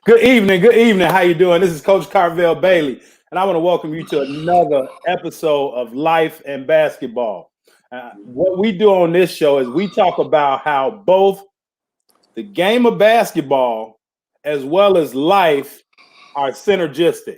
Good evening. Good evening. How you doing? This is Coach Carvel Bailey, and I want to welcome you to another episode of Life and Basketball. What we do on this show is we talk about how both the game of basketball as well as life are synergistic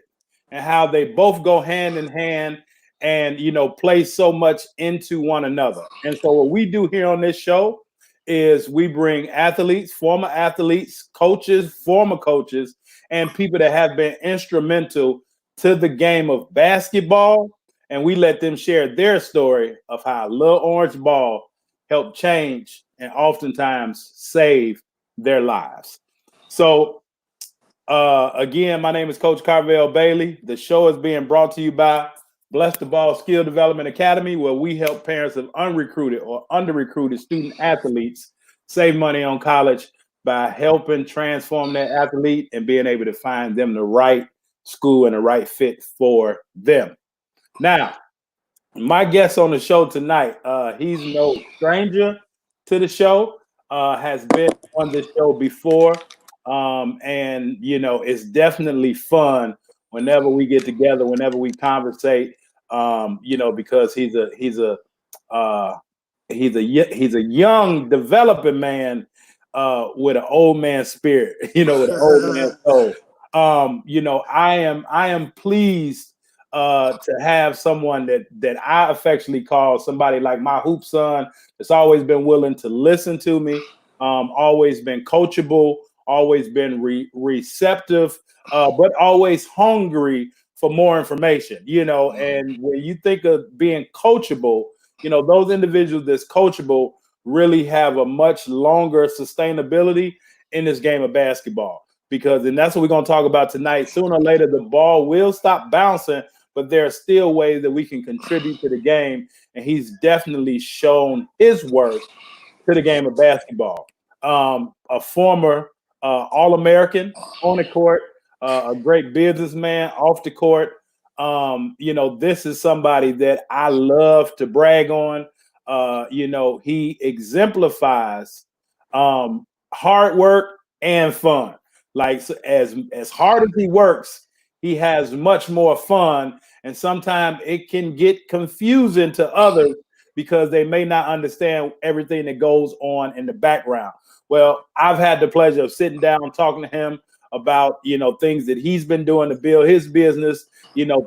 and how they both go hand in hand and play so much into one another. And so what we do here on this show is we bring athletes, former athletes, coaches, former coaches, and people that have been instrumental to the game of basketball, and we let them share their story of how a little orange ball helped change and oftentimes save their lives. So again, my name is Coach Carvel Bailey. The show is being brought to you by Bless the Ball Skill Development Academy, where we help parents of unrecruited or under-recruited student athletes save money on college by helping transform their athlete and being able to find them the right school and the right fit for them. Now, my guest on the show tonight, he's no stranger to the show, has been on the show before. And it's definitely fun whenever we get together, whenever we conversate, because he's a young developing man with an old man spirit, with an old man soul. I am pleased to have someone that I affectionately call somebody like my hoop son that's always been willing to listen to me, always been coachable, always been receptive, but always hungry for more information, and when you think of being coachable, those individuals that's coachable really have a much longer sustainability in this game of basketball, and that's what we're going to talk about tonight. Sooner or later, the ball will stop bouncing, but there are still ways that we can contribute to the game, and he's definitely shown his worth to the game of basketball. A former All-American on the court, a great businessman off the court. This is somebody that I love to brag on. He exemplifies hard work and fun. Like, so as hard as he works, he has much more fun, and sometimes it can get confusing to others because they may not understand everything that goes on in the background. Well, I've had the pleasure of sitting down and talking to him about, things that he's been doing to build his business,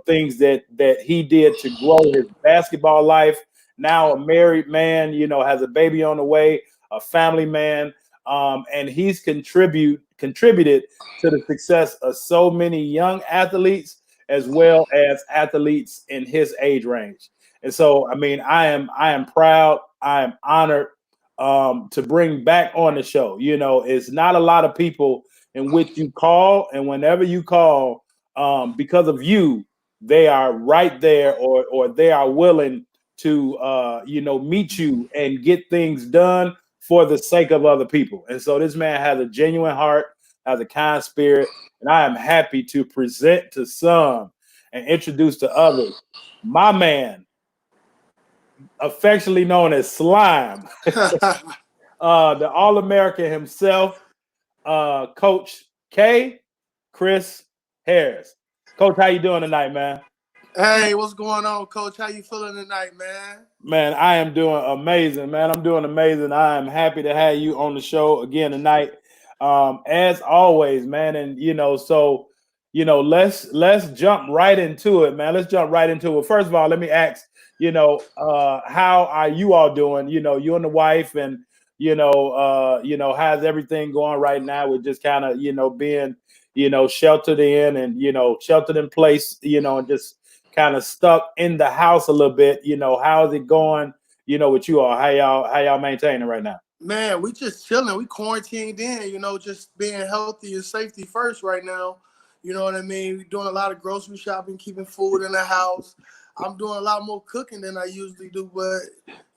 things that he did to grow his basketball life. Now a married man, has a baby on the way, a family man, and he's contributed to the success of so many young athletes as well as athletes in his age range. And so, I am proud, I am honored to bring back on the show. It's not a lot of people in which you call, and whenever you call, because of you, they are right there, or they are willing to meet you and get things done for the sake of other people. And so this man has a genuine heart, has a kind spirit, and I am happy to present to some and introduce to others my man, affectionately known as Slime, the All-American himself, Coach Kris Harris. Coach, how you doing tonight, man? Hey, what's going on, Coach? How you feeling tonight, man? Man, I am doing amazing, man. I'm doing amazing. I am happy to have you on the show again tonight, as always, man. And let's jump right into it, man. Let's jump right into it. First of all, let me ask, how are you all doing? You and the wife, and how's everything going right now with just kind of being sheltered in, and sheltered in place, and just kind of stuck in the house a little bit. How's it going, with you all? How y'all maintaining right now? Man, we just chilling. We quarantined in, just being healthy and safety first right now. You know what I mean? We're doing a lot of grocery shopping, keeping food in the house. I'm doing a lot more cooking than I usually do, but,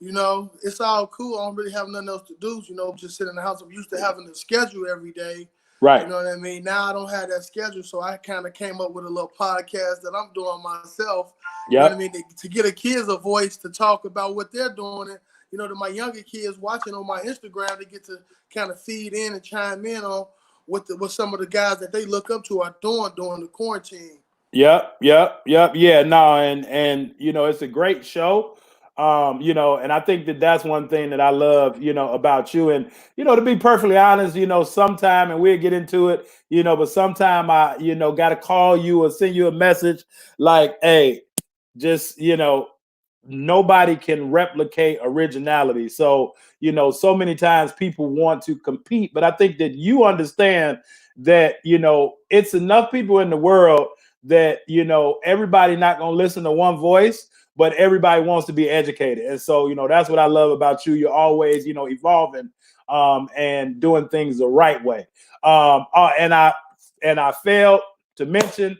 it's all cool. I don't really have nothing else to do, just sit in the house. I'm used to having a schedule every day. Right. You know what I mean? Now I don't have that schedule, so I kind of came up with a little podcast that I'm doing myself. Yep. You know what I mean? To get a kids a voice to talk about what they're doing. And, to my younger kids watching on my Instagram, to get to kind of feed in and chime in on what some of the guys that they look up to are doing during the quarantine. Yep, yep, yep. Yeah, no, and it's a great show. And I think that that's one thing that I love, about you. And to be perfectly honest, sometime, and we'll get into it, but sometime I, got to call you or send you a message like, hey, just nobody can replicate originality. So so many times people want to compete, but I think that you understand that it's enough people in the world that everybody not going to listen to one voice, but everybody wants to be educated. And so that's what I love about you. You're always evolving and doing things the right way. And I failed to mention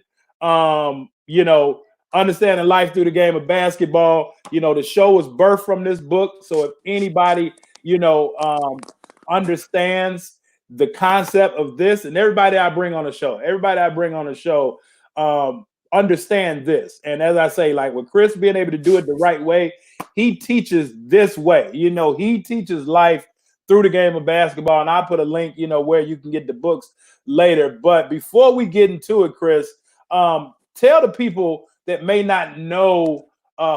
understanding life through the game of basketball. The show was birthed from this book. So if anybody, understands the concept of this, and everybody I bring on the show, understand this. And as I say, like with Kris being able to do it the right way, he teaches this way. He teaches life through the game of basketball. And I'll put a link, where you can get the books later. But before we get into it, Kris, tell the people that may not know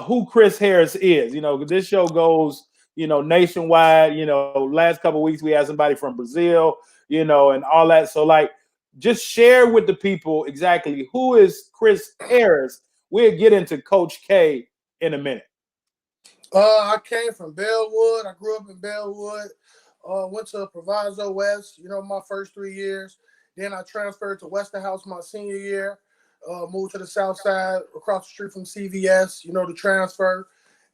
who Kris Harris is. This show goes, nationwide. Last couple of weeks we had somebody from Brazil, and all that. So like, just share with the people exactly who is Kris Harris. We'll get into Coach K in a minute. I came from Bellwood. I grew up in Bellwood. Went to Proviso West, my first 3 years. Then I transferred to Westerhouse my senior year. Moved to the south side, across the street from CVS, the transfer.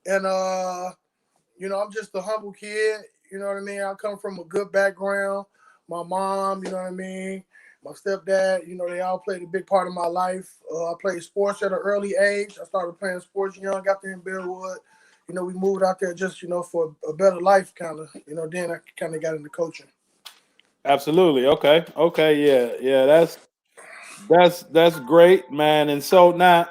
And, I'm just a humble kid. You know what I mean? I come from a good background. My mom, you know what I mean? My stepdad, they all played a big part of my life. I played sports at an early age. I started playing sports young, got there in Bellwood. We moved out there just, for a better life, kind of. Then I kind of got into coaching. Absolutely. Okay. Yeah. That's great, man. And so now,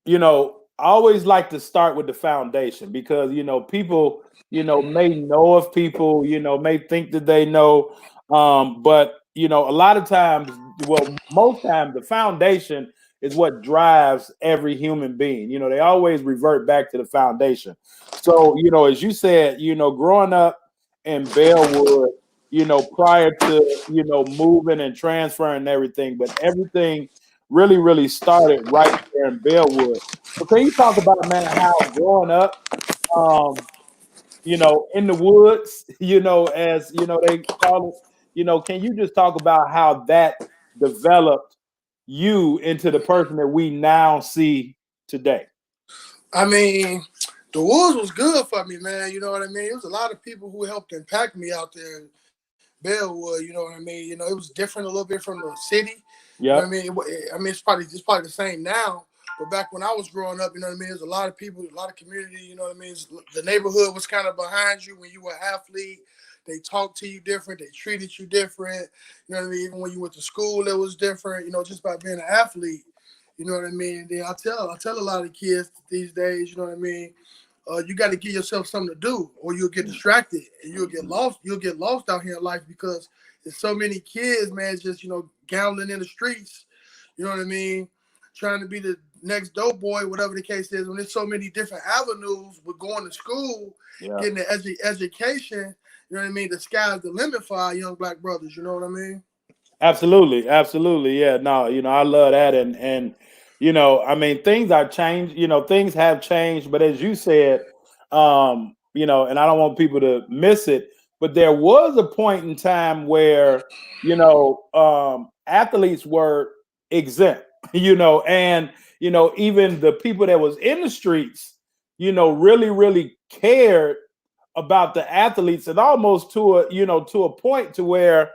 I always like to start with the foundation because people may know of people, may think that they know, but a lot of times, well, most times, the foundation is what drives every human being. They always revert back to the foundation. So as you said, growing up in Bellwood, prior to moving and transferring and everything, but everything really started right there in Bellwood. So can you talk about, man, how growing up, in the woods, as they call it, can you just talk about how that developed you into the person that we now see today? I mean, the woods was good for me, man. You know what I mean? It was a lot of people who helped impact me out there in Bellwood. You know what I mean? It was different a little bit from the city. Yeah. I mean, it's probably the same now. But back when I was growing up, there's a lot of people, a lot of community, the neighborhood was kind of behind you when you were an athlete. They talked to you different. They treated you different. Even when you went to school, it was different, just by being an athlete. You know what I mean? And then I tell a lot of kids these days, you got to give yourself something to do or you'll get distracted and you'll get lost. You'll get lost out here in life because there's so many kids, man, just, gambling in the streets. You know what I mean? Trying to be the next dope boy, whatever the case is. When there's so many different avenues with going to school, getting the education, you know what I mean? The sky's the limit for our young black brothers. You know what I mean? Absolutely. Yeah. No, I love that. And I mean, things are changed, things have changed, but as you said, and I don't want people to miss it, but there was a point in time where, athletes were exempt, and, even the people that was in the streets, really cared about the athletes and almost to a point to where,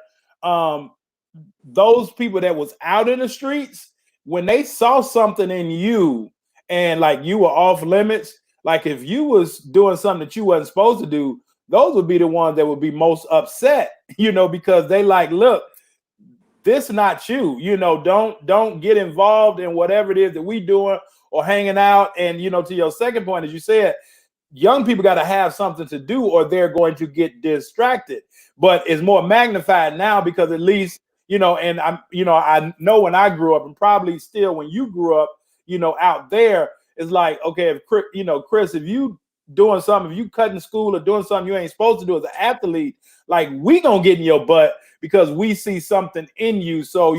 those people that was out in the streets, when they saw something in you and like you were off limits, like if you was doing something that you wasn't supposed to do, those would be the ones that would be most upset, because they like, look, this not you, don't get involved in whatever it is that we doing or hanging out. And, to your second point, as you said, young people got to have something to do or they're going to get distracted. But it's more magnified now because at least and I know when I grew up, and probably still when you grew up, out there, it's like, okay, if Kris, if you doing something, if you cutting school or doing something you ain't supposed to do as an athlete, like, we gonna get in your butt because we see something in you. So,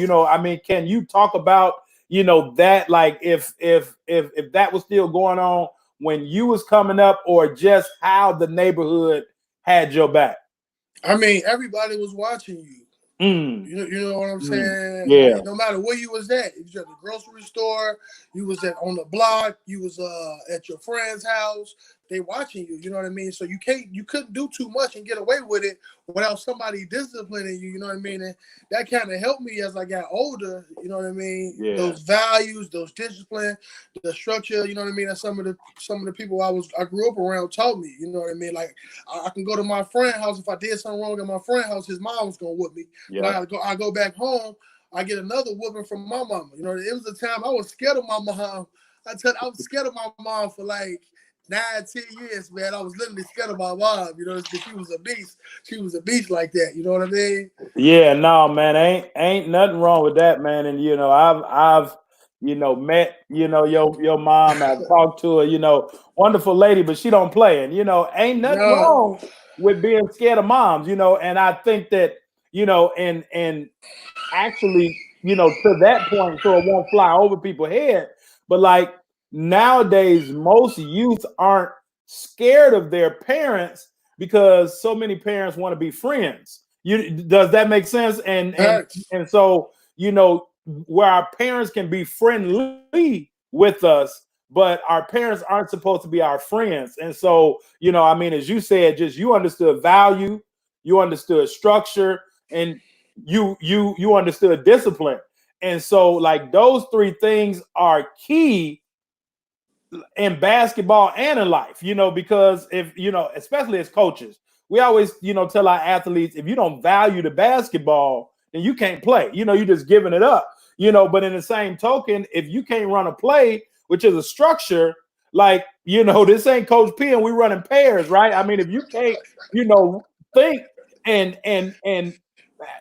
can you talk about, that, like, if that was still going on when you was coming up, or just how the neighborhood had your back? I mean, everybody was watching you. Mm. You know what I'm saying? Yeah. Like, no matter where you was at, if you was at the grocery store, you was on the block, you was at your friend's house, they watching you. You know what I mean? So you couldn't do too much and get away with it without somebody disciplining you. You know what I mean? And that kind of helped me as I got older. You know what I mean? Yeah. Those values, those discipline, the structure. You know what I mean? That some of the people I grew up around taught me. You know what I mean? Like, I can go to my friend's house. If I did something wrong at my friend's house, his mom was gonna whoop me. Yeah. I go back home, I get another whooping from my mama. You know, it was a time I was scared of my mom. I was scared of my mom for like 9-10 years, man. I was literally scared of my mom. You know, she was a beast. She was a beast like that. You know what I mean? Yeah, no, man, ain't nothing wrong with that, man. And I've met your mom. I've talked to her. Wonderful lady, but she don't play. And ain't nothing wrong with being scared of moms. And I think that and actually to that point, so it won't fly over people's head. But like, nowadays, most youth aren't scared of their parents because so many parents want to be friends. Does that make sense? And so where our parents can be friendly with us, but our parents aren't supposed to be our friends. And so as you said, just you understood value, you understood structure, and you understood discipline. And so, like, those three things are key in basketball and in life, because if especially as coaches, we always tell our athletes, if you don't value the basketball, then you can't play. You're just giving it up. But in the same token, if you can't run a play, which is a structure, like, this ain't Coach P and we running pairs, right? I mean, if you can't think and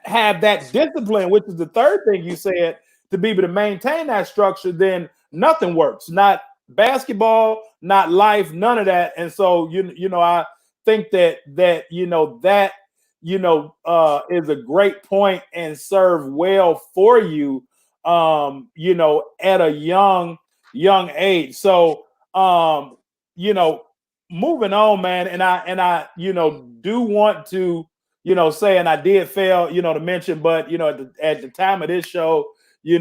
have that discipline, which is the third thing you said, to be able to maintain that structure, then nothing works. Not basketball, not life, none of that. And so I think that is a great point and serve well for you at a young age. So moving on, man, and I do want to say, and I did fail to mention, but at the time of this show, May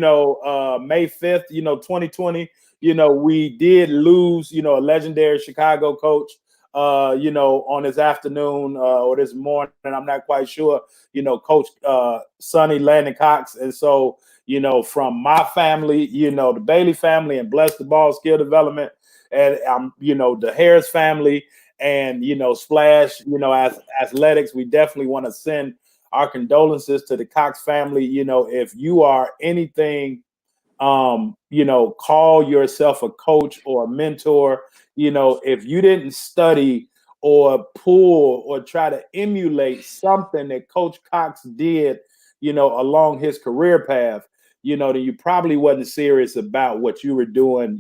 5th, 2020, we did lose, a legendary Chicago coach, on this afternoon or this morning. I'm not quite sure, Coach Sonny Landon Cox. And so, from my family, the Bailey family, and Bless the Ball Skill Development, and the Harris family, and Splash, as athletics, we definitely want to send our condolences to the Cox family. If you are anything, call yourself a coach or a mentor, if you didn't study or pull or try to emulate something that Coach Cox did, along his career path, then you probably wasn't serious about what you were doing,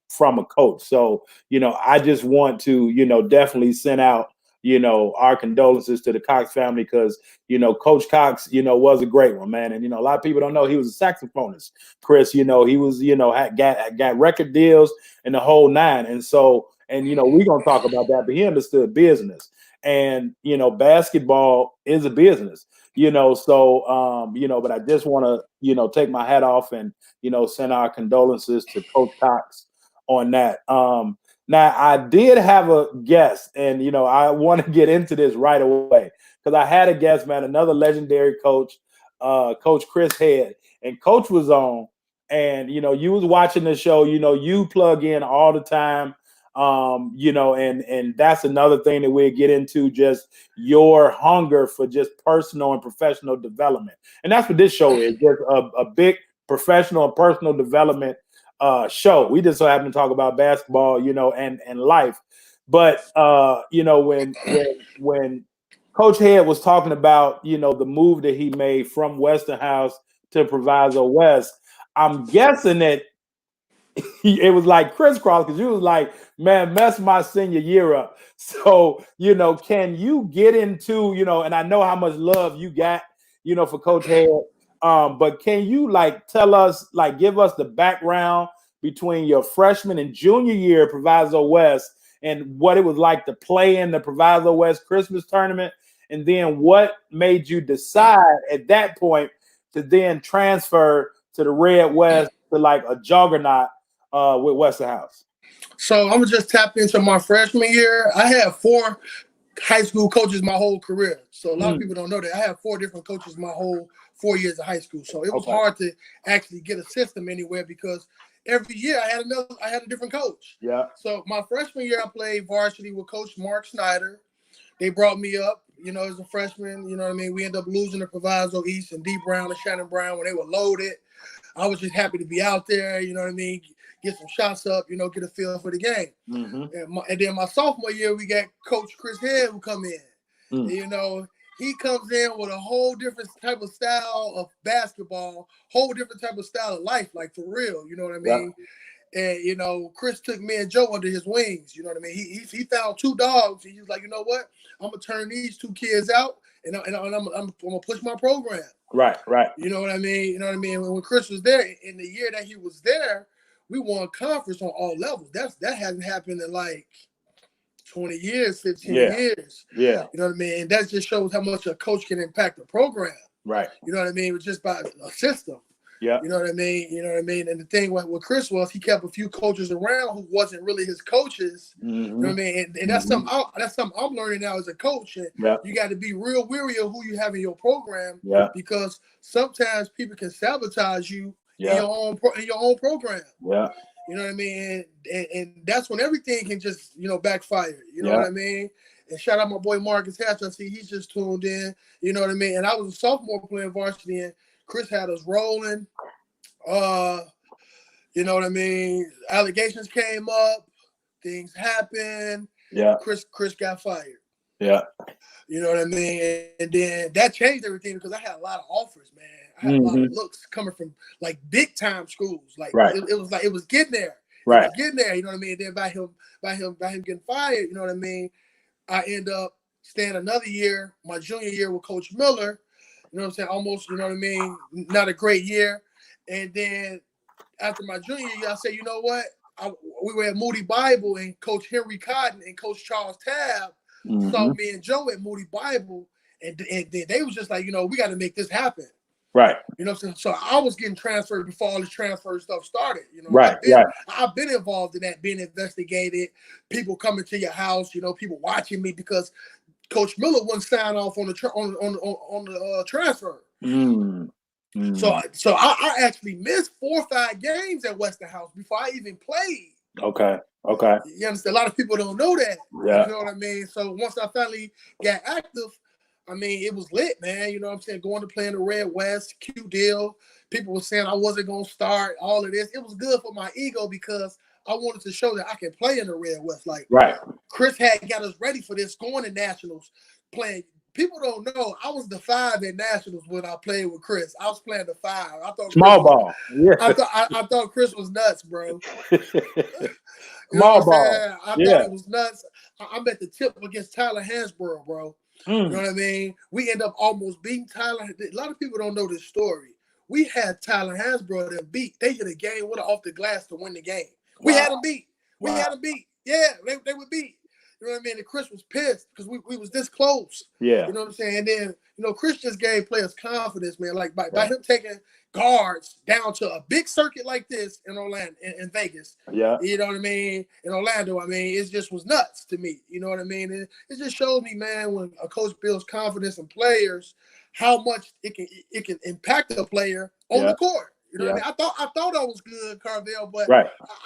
from a coach. So, I just want to, definitely send out, our condolences to the Cox family, because, Coach Cox, was a great one, man. And, a lot of people don't know he was a saxophonist, Kris. He was, got record deals and the whole nine. And so, and, we're going to talk about that, but he understood business. And, basketball is a business. So, but I just want to, take my hat off and, send our condolences to Coach Cox on that. Now, I did have a guest, and, I want to get into this right away, because I had a guest, man, another legendary coach, Coach Kris Head, and Coach was on, and, you was watching the show, you plug in all the time. And that's another thing that we'll get into, just your hunger for just personal and professional development. And that's what this show is, just a big professional and personal development show. We just so happen to talk about basketball, and life. But when Coach Head was talking about, the move that he made from Western House to Proviso West. I'm guessing that it was like crisscross because you was like, man, mess my senior year up. So, can you get into, and I know how much love you got, for Coach Head. But can you tell us, give us the background between your freshman and junior year at Proviso West and what it was like to play in the Proviso West Christmas tournament? And then what made you decide at that point to then transfer to the Red West to a juggernaut with Western House? So I'm gonna just tap into my freshman year. I had 4 high school coaches my whole career. So a lot of people don't know that. I had 4 different coaches my whole 4 years of high school. So it was hard to actually get a system anywhere because every year I had a different coach. Yeah. So my freshman year I played varsity with Coach Mark Snyder. They brought me up, as a freshman. You know what I mean? We ended up losing to Proviso East and D Brown and Shannon Brown when they were loaded. I was just happy to be out there, you know what I mean? Get some shots up, get a feel for the game. And then my sophomore year, we got Coach Kris Head who come in. And, he comes in with a whole different type of style of basketball, whole different type of style of life, like for real, you know what I mean? Yeah. And, Kris took me and Joe under his wings, you know what I mean? He found 2 dogs. He was like, you know what? I'm going to turn these 2 kids out, and I'm going to push my program. Right. You know what I mean? When Kris was there, in the year that he was there, we won conference on all levels. That hasn't happened in 20 years, 15 years. Yeah. You know what I mean? And that just shows how much a coach can impact a program. Right. You know what I mean? Just by a system. Yeah. You know what I mean? And the thing with Kris was he kept a few coaches around who wasn't really his coaches. You know what I mean? And that's something I'm learning now as a coach. And you got to be real wary of who you have in your program because sometimes people can sabotage you in your own program. Yeah. You know what I mean? And that's when everything can just, backfire. You know what I mean? And shout out my boy Marcus Hatch. I see he's just tuned in. You know what I mean? And I was a sophomore playing varsity, and Kris had us rolling. You know what I mean? Allegations came up. Things happened. Yeah. Kris got fired. Yeah. You know what I mean? And then that changed everything because I had a lot of offers, man. I had a lot of looks coming from big time schools. It was getting there. Right. It was getting there, you know what I mean? And then by him getting fired, you know what I mean? I end up staying another year, my junior year with Coach Miller. You know what I'm saying? Almost, you know what I mean? Not a great year. And then after my junior year, I said, you know what? We were at Moody Bible, and Coach Henry Cotton and Coach Charles Tabb saw me and Joe at Moody Bible, and they was just like, we got to make this happen. Right. You know what I'm saying? So I was getting transferred before all this transfer stuff started. Right. I've been involved in that, being investigated, people coming to your house, people watching me because Coach Miller wouldn't sign off on the transfer. So I actually missed 4 or 5 games at Western House before I even played. Okay. You understand? A lot of people don't know that. Yeah. You know what I mean? So once I finally got active, it was lit, man. You know what I'm saying? Going to play in the Red West, Q deal. People were saying I wasn't going to start, all of this. It was good for my ego because I wanted to show that I can play in the Red West. Kris had got us ready for this, going to nationals, playing. People don't know I was the 5 at nationals when I played with Kris. I was playing the 5. I thought small ball. Yeah. I thought Kris was nuts, bro. Small ball. I thought it was nuts. I'm at the tip against Tyler Hansborough, bro. You know what I mean? We end up almost beating Tyler. A lot of people don't know this story. We had Tyler Hansborough that beat. They hit a game winner off the glass to win the game. We had them beat. Had them beat. Yeah, they were beat. You know what I mean? And Kris was pissed because we was this close. Yeah. You know what I'm saying? And then, Kris just gave players confidence, man. By him taking guards down to a big circuit like this in Orlando, in Vegas. Yeah. You know what I mean? In Orlando, it just was nuts to me. You know what I mean? And it just showed me, man, when a coach builds confidence in players, how much it can impact a player on the court. You know what I mean? I thought I was good, Carvel, but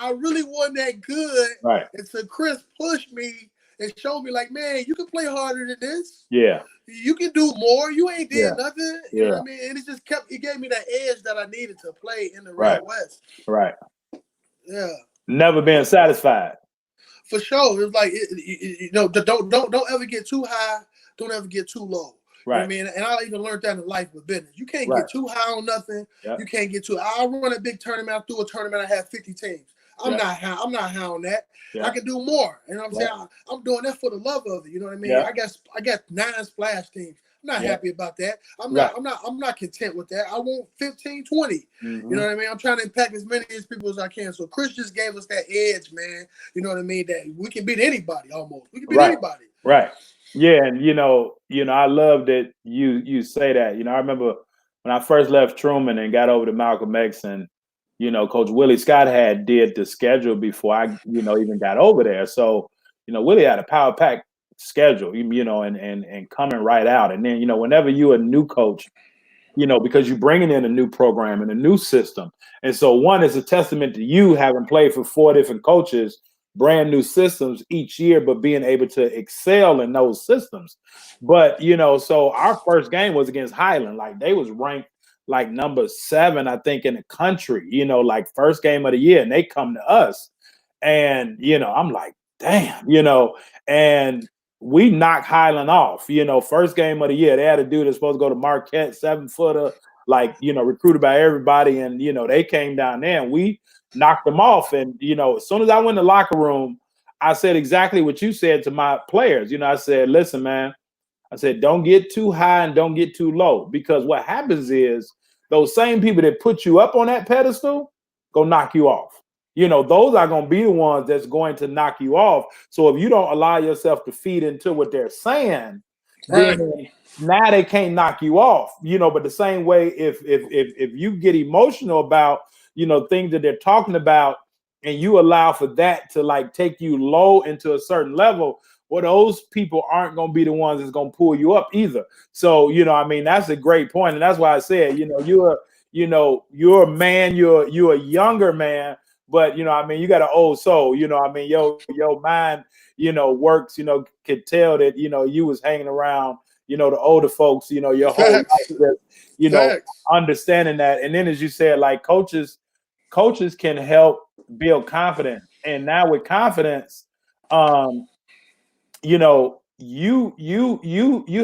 I really wasn't that good. Right. And so Kris pushed me and showed me, man, you can play harder than this. Yeah. You can do more. You ain't did nothing. You know what I mean? And it gave me that edge that I needed to play in the Red West. Right. Yeah. Never been satisfied. For sure. It's don't ever get too high. don't ever get too low. You Right. know what I mean? And I even learned that in life with business. You can't Right. get too high on nothing. Yep. You can't get too. I'll run a big tournament. I'll do a tournament. I have 50 teams. I'm not high on that. I can do more. You know what I'm saying? I'm doing that for the love of it. You know what I mean? I got 9 splash teams. I'm not happy about that. I'm not content with that. I want 15, 20. You know what I mean? I'm trying to impact as many as people as I can. So Kris just gave us that edge, man. You know what I mean? That we can beat anybody almost. We can beat anybody. Right. Yeah, and I love that you say that. I remember when I first left Truman and got over to Malcolm X, and Coach Willie Scott did the schedule before I even got over there. So Willie had a power pack schedule, and coming right out. And then whenever you're a new coach, because you're bringing in a new program and a new system, and so one is a testament to you having played for 4 different coaches, brand new systems each year, but being able to excel in those systems. But so our first game was against Highland. Like, they was ranked like number 7, I think, in the country, like first game of the year, and they come to us. And I'm like, damn, and we knocked Highland off. First game of the year, they had a dude that's supposed to go to Marquette, 7-footer, like, recruited by everybody, and they came down there and we knocked them off. And as soon as I went in the locker room, I said exactly what you said to my players. I said, listen, man, I said, don't get too high and don't get too low, because what happens is those same people that put you up on that pedestal go knock you off. Those are going to be the ones that's going to knock you off. So if you don't allow yourself to feed into what they're saying, then now they can't knock you off. But the same way, if you get emotional about things that they're talking about, and you allow for that to like take you low into a certain level, well, those people aren't going to be the ones that's going to pull you up either. So that's a great point, and that's why I said you're a man, you're a younger man, but you got an old soul. Your mind works. Could tell that you was hanging around the older folks your whole life, understanding that. And then, as you said, like, coaches can help build confidence. And now with confidence, you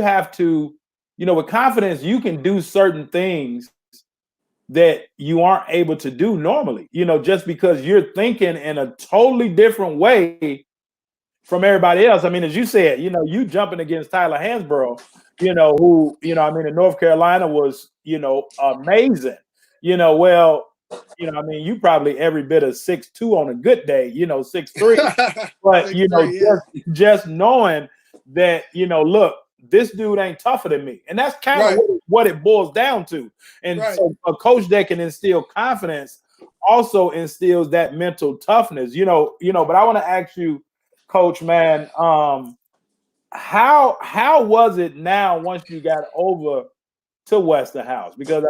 have to, with confidence, you can do certain things that you aren't able to do normally, just because you're thinking in a totally different way from everybody else. As you said, you jumping against Tyler Hansborough, who, in North Carolina was, amazing. Well, you probably every bit of 6'2" on a good day, 6'3". But 6'3", just knowing that, look, this dude ain't tougher than me. And that's kind of what it boils down to. And so a coach that can instill confidence also instills that mental toughness, but I want to ask you, Coach, man, how was it now once you got over to Westerhouse? Because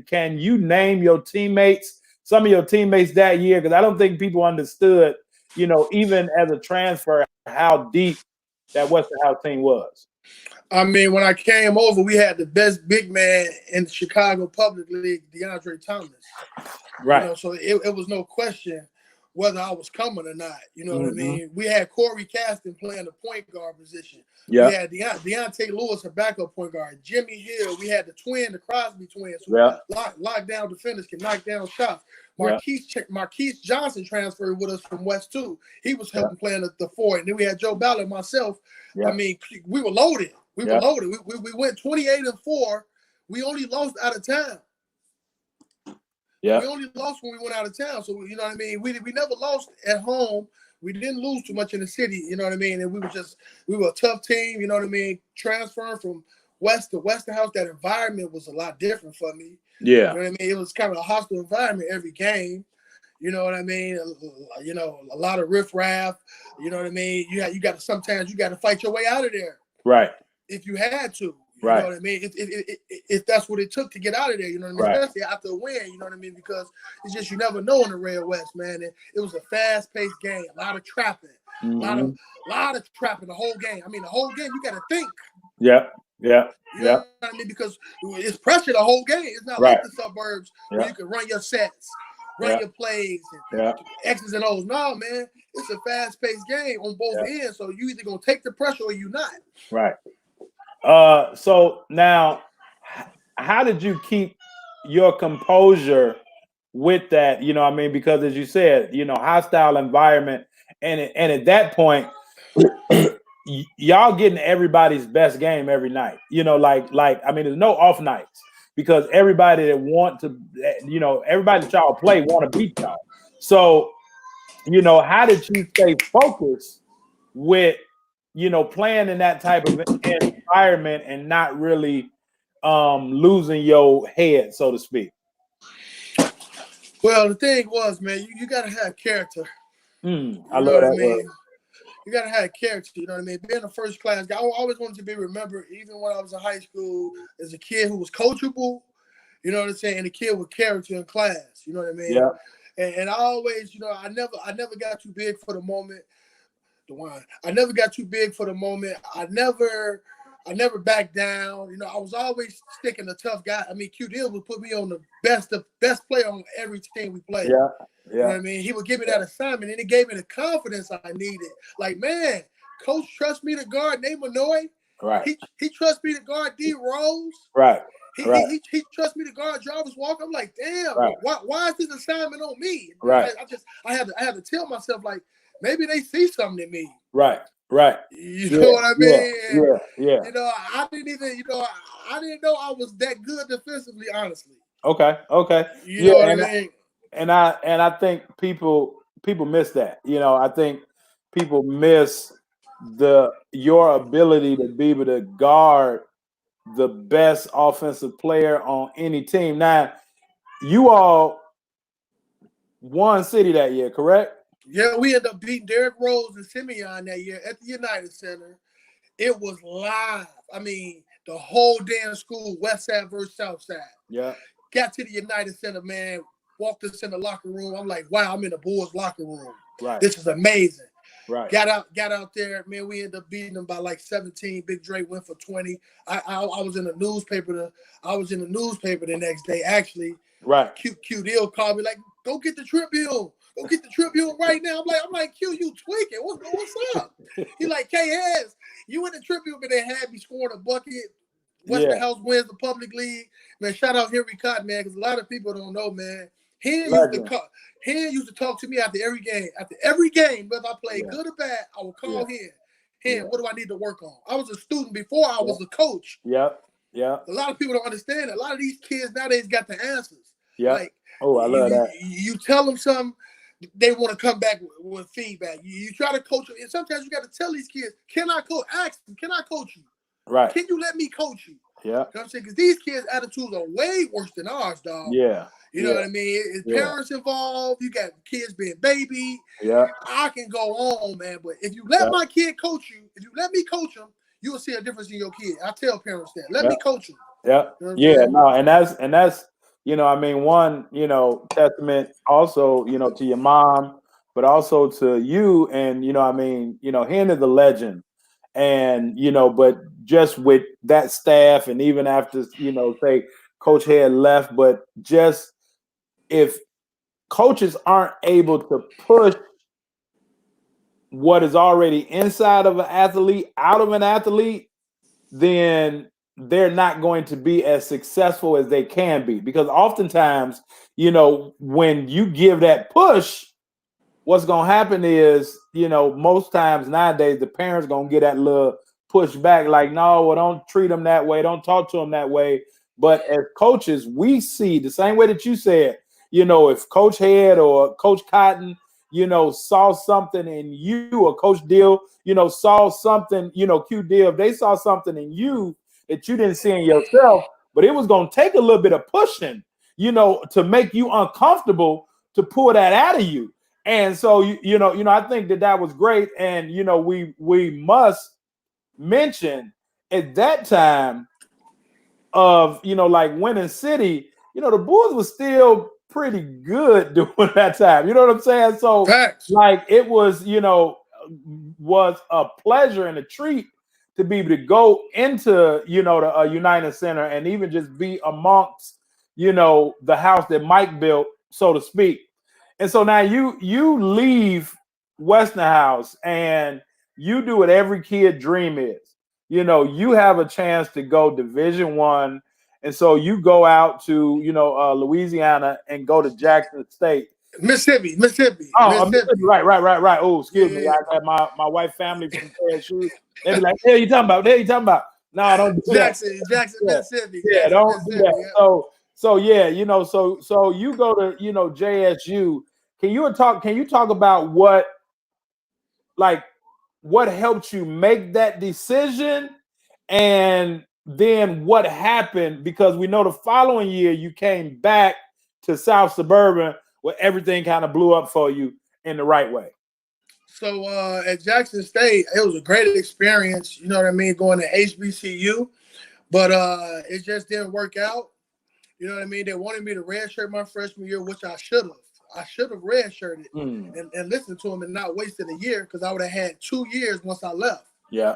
can you name your teammates, some of your teammates that year? Because I don't think people understood, even as a transfer, how deep that Westerhouse team was. When I came over, we had the best big man in the Chicago Public League, DeAndre Thomas. Right. So it was no question whether I was coming or not. You know what I mean? We had Corey Caston playing the point guard position. We had Deontay Lewis, a backup point guard. Jimmy Hill. We had the Crosby twins, who lockdown defenders, can knock down shots. Marquise Johnson transferred with us from West 2. He was helping playing the 4. And then we had Joe Ballard, myself. We were loaded. We loaded. We went 28-4. We only lost out of town. We only lost when we went out of town. So, you know what I mean? We never lost at home. We didn't lose too much in the city, you know what I mean? And we were a tough team, you know what I mean? Transferring from West to Westerhouse, that environment was a lot different for me. Yeah. You know what I mean? It was kind of a hostile environment every game. You know what I mean? A lot of riffraff. You know what I mean? Sometimes you got to fight your way out of there. Right. If you had to. You know what I mean? If that's what it took to get out of there, you know what I mean? Especially after a win, you know what I mean? Because it's just, you never know in the Red West, man. And it was a fast-paced game, a lot of trapping, a lot of trapping the whole game. The whole game, you got to think. Yeah. You know what I mean? Because it's pressure the whole game. It's not like the suburbs where you can run your sets, run your plays, and X's and O's. No, man. It's a fast-paced game on both ends. So you either going to take the pressure or you not. Right. So now, how did you keep your composure with that? You know, I mean, because as you said, you know, hostile environment, and at that point, y'all getting everybody's best game every night. You know, like I mean, there's no off nights because everybody that want to, you know, everybody that y'all play want to beat y'all. So, you know, how did you stay focused with, you know, playing in that type of environment and not really losing your head, so to speak? Well, the thing was, man, you gotta have character. I You know love what I that word. mean? You gotta have character. You know what I mean? Being a first class guy, I always wanted to be remembered, even when I was in high school, as a kid who was coachable. You know what I'm saying? And a kid with character in class. You know what I mean? Yeah, And I always, you know, I never got too big for the moment. The wine. I never got too big for the moment. I never backed down. You know, I was always sticking a tough guy. I mean, Q Deal would put me on the best player on every team we played. yeah, You know yeah, what I mean? He would give me that assignment, and it gave me the confidence I needed. Like, man, coach trusts me to guard Nate Manoy. right, He trusts me to guard D Rose. right, He, right, he, he, he trusts me to guard Jarvis Walker. I'm like, damn, right, why is this assignment on me? right, I had to tell myself, like, maybe they see something in me. right, right. You Yeah, know what I yeah, mean? And, yeah, yeah. you know, I didn't even, I didn't know I was that good defensively, honestly. Okay, okay. You Yeah, know what I mean? and I think people miss that. You know, I think people miss the your ability to be able to guard the best offensive player on any team. Now, you all won city that year, correct? Yeah, we ended up beating Derrick Rose and Simeon that year at the United Center. It was live. I mean, the whole damn school, West Side versus South Side. Yeah. Got to the United Center, man. Walked us in the locker room. I'm like, wow, I'm in the Bulls locker room. Right. This is amazing. Right. Got out there, man. We ended up beating them by like 17. Big Dre went for 20. I was in the newspaper. I was in the newspaper the next day. Actually, Right. Q Deal called me like, go get the Tribune. Go get the Tribune right now. I'm like, Q, you tweaking. What's up? He like, K-Heads, you in the Tribune, but they had me scoring a bucket. Yeah. Western House wins the public league. Man, shout out Henry Cotton, man, because a lot of people don't know, man. He used to talk to me after every game. After every game, whether I played good or bad, I would call him. What do I need to work on? I was a student before I was a coach. Yep. Yeah. A lot of people don't understand that. A lot of these kids nowadays got the answers. Yeah. Like, oh, I love that. You tell them something, they want to come back with feedback. You try to coach them, and sometimes you got to tell these kids, can I coach? Ask them, can I coach you? Right. Can you let me coach you? Yeah. You know what I'm saying? Because these kids' attitudes are way worse than ours, dog. Yeah. You know what I mean? It's parents involved. You got kids being baby. Yeah. I can go on, man. But if you let my kid coach you, if you let me coach him, you will see a difference in your kid. I tell parents that. Let me coach him. Yeah. You know yeah. No, and that's you know, I mean, one, you know, testament also, you know, to your mom, but also to you. And, you know, I mean, you know, Hen is a legend. And, you know, but just with that staff, and even after, you know, say Coach Head left, but just if coaches aren't able to push what is already inside of an athlete out of an athlete, then they're not going to be as successful as they can be. Because oftentimes, you know, when you give that push, what's going to happen is, you know, most times nowadays, the parents going to get that little push back, like, no, well, don't treat them that way. Don't talk to them that way. But as coaches, we see the same way that you said, you know, if Coach Head or Coach Cotton, you know, saw something in you, or Coach Deal, you know, saw something, you know, Q Deal, if they saw something in you that you didn't see in yourself, but it was going to take a little bit of pushing, you know, to make you uncomfortable to pull that out of you. And so, you know, I think that was great. And, you know, we must mention at that time of, you know, like winning city, you know, the Bulls was still pretty good during that time. You know what I'm saying? So, like, it was, you know, was a pleasure and a treat to be able to go into, you know, the United Center and even just be amongst, you know, the house that Mike built, so to speak. And so now you leave Westinghouse and you do what every kid dream is. you have a chance to go Division 1, and so you go out to Louisiana and go to Jackson State. Mississippi. Oh, Mississippi. Right. Oh, excuse me. Yeah. I got my white family from KSU. They be like, "Hey, you talking about? Hey, you talking about?" No, don't do that. Jackson, Yeah, Mississippi. yeah, Jackson, don't do Mississippi. that. Yeah. So yeah, so you go to JSU. Can you talk about what helped you make that decision, and then what happened? Because we know the following year you came back to South Suburban where everything kind of blew up for you in the right way. So at Jackson State, it was a great experience, you know what I mean, going to HBCU, but it just didn't work out. You know what I mean? They wanted me to redshirt my freshman year, which I should have. I should have redshirted and listened to them and not wasted a year, because I would have had 2 years once I left. Yeah.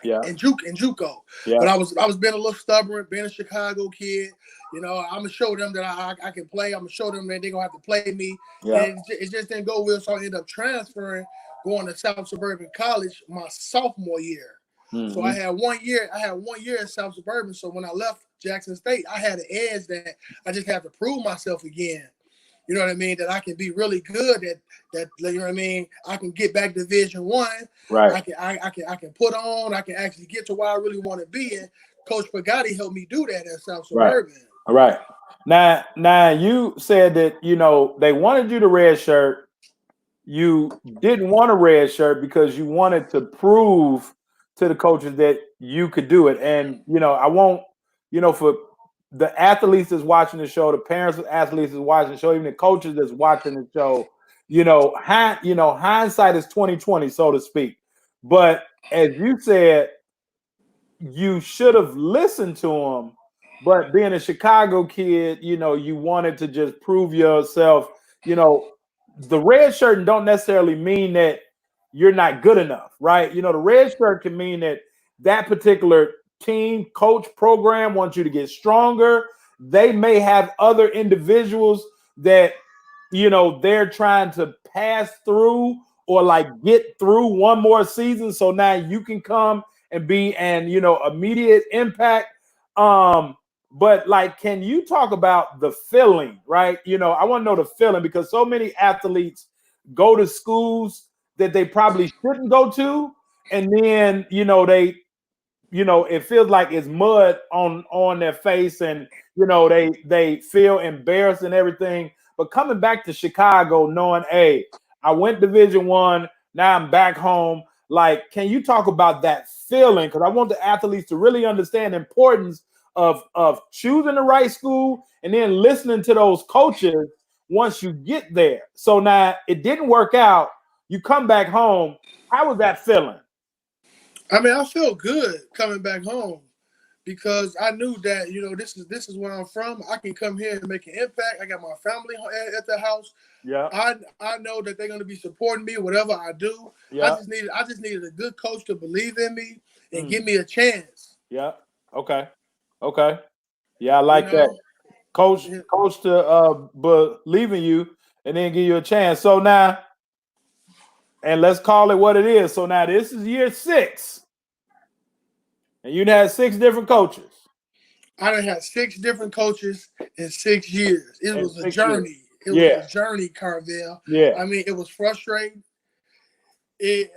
In JUCO. Yeah. But I was being a little stubborn, being a Chicago kid. I'm gonna show them that I can play. I'm gonna show them that they're gonna have to play me. Yeah. And it just didn't go well, so I ended up transferring, going to South Suburban College my sophomore year. So I had 1 year. I had 1 year at South Suburban. So when I left Jackson State, I had an edge that I just had to prove myself again. You know what I mean? That I can be really good. That you know what I mean? I can get back to Division 1. Right. I can put on. I can actually get to where I really want to be. And Coach Pagatti helped me do that at South Suburban. All right. Now you said that they wanted you to redshirt. You didn't want a redshirt because you wanted to prove to the coaches that you could do it. And I won't. For the athletes that's watching the show, the parents of athletes that's watching the show, even the coaches that's watching the show, hindsight is 20/20, so to speak. But as you said, you should have listened to them. But being a Chicago kid, you wanted to just prove yourself. The red shirt don't necessarily mean that you're not good enough, right? The red shirt can mean that particular team, coach, program wants you to get stronger. They may have other individuals that they're trying to pass through or get through one more season, so now you can come and be an immediate impact. But can you talk about the feeling, right? I want to know the feeling, because so many athletes go to schools that they probably shouldn't go to, and then they it feels like it's mud on their face, and they feel embarrassed and everything. But coming back to Chicago, knowing, hey, I went Division 1, now I'm back home. Can you talk about that feeling? Because I want the athletes to really understand the importance of choosing the right school and then listening to those coaches once you get there. So now it didn't work out. You come back home. How was that feeling? I mean, I felt good coming back home, because I knew that, this is where I'm from. I can come here and make an impact. I got my family at the house. Yeah. I know that they're going to be supporting me, whatever I do. Yeah. I just needed a good coach to believe in me and give me a chance. Yeah. Okay. Yeah, I like that. Coach to believe in you and then give you a chance. So now, and let's call it what it is. So now this is year 6. And you had 6 different coaches. I done had 6 different coaches in 6 years. It was a journey. It was a journey, Carvel. Yeah. I mean, it was frustrating. It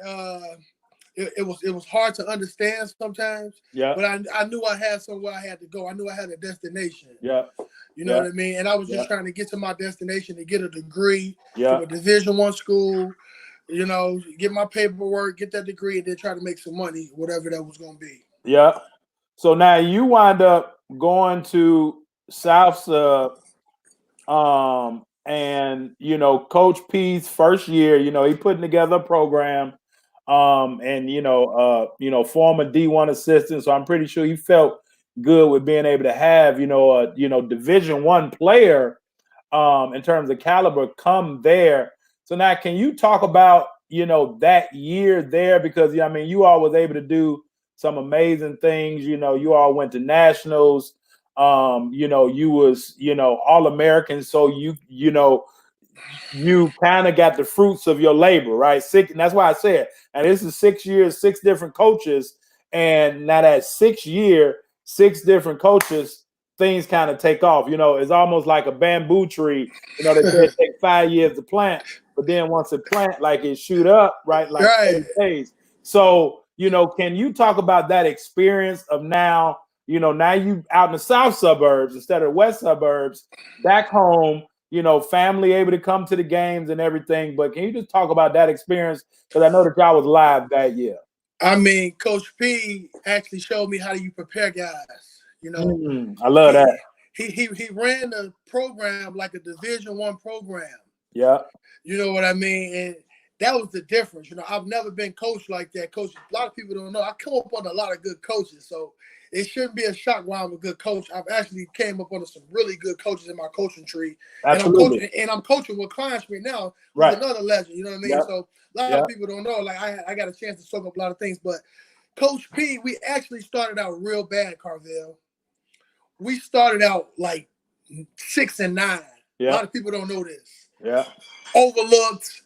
was hard to understand sometimes. Yeah. But I knew I had somewhere I had to go. I knew I had a destination. Yeah. You know what I mean? And I was just trying to get to my destination, to get a degree from a Division 1 school, get my paperwork, get that degree, and then try to make some money, whatever that was going to be. Yeah. So now you wind up going to South Sub, and Coach P's first year, he putting together a program, and former D1 assistant. So I'm pretty sure he felt good with being able to have a Division 1 player, in terms of caliber, come there. So now, can you talk about that year there? Because you all was able to do some amazing things. You all went to nationals. You was All-American. So you kind of got the fruits of your labor, right? And that's why I said, and this is 6 years, 6 different coaches, And now that 6th year, 6 different coaches, things kind of take off. You know, it's almost like a bamboo tree. You know, they say it takes 5 years to plant, but then once it plant, like it shoot up, right? Like 30 days. So, you know, can you talk about that experience of now, you know, now you out in the south suburbs instead of west suburbs, back home, you know, family able to come to the games and everything. But can you just talk about that experience? Because I know that y'all was live that year. I mean, Coach P actually showed me how do you prepare guys. You know, I love that. He ran the program like a Division I program. Yeah. You know what I mean? And that was the difference. You know, I've never been coached like that. Coach, a lot of people don't know. I come up on a lot of good coaches, so it shouldn't be a shock why I'm a good coach. I've actually came up on some really good coaches in my coaching tree. Absolutely. And I'm coaching with clients right now. Right. Another legend. You know what I mean? Yep. So a lot of people don't know. Like I got a chance to soak up a lot of things, but Coach P, we actually started out real bad, Carvel. We started out like 6 and 9. A lot of people don't know this. Yeah. Overlooked.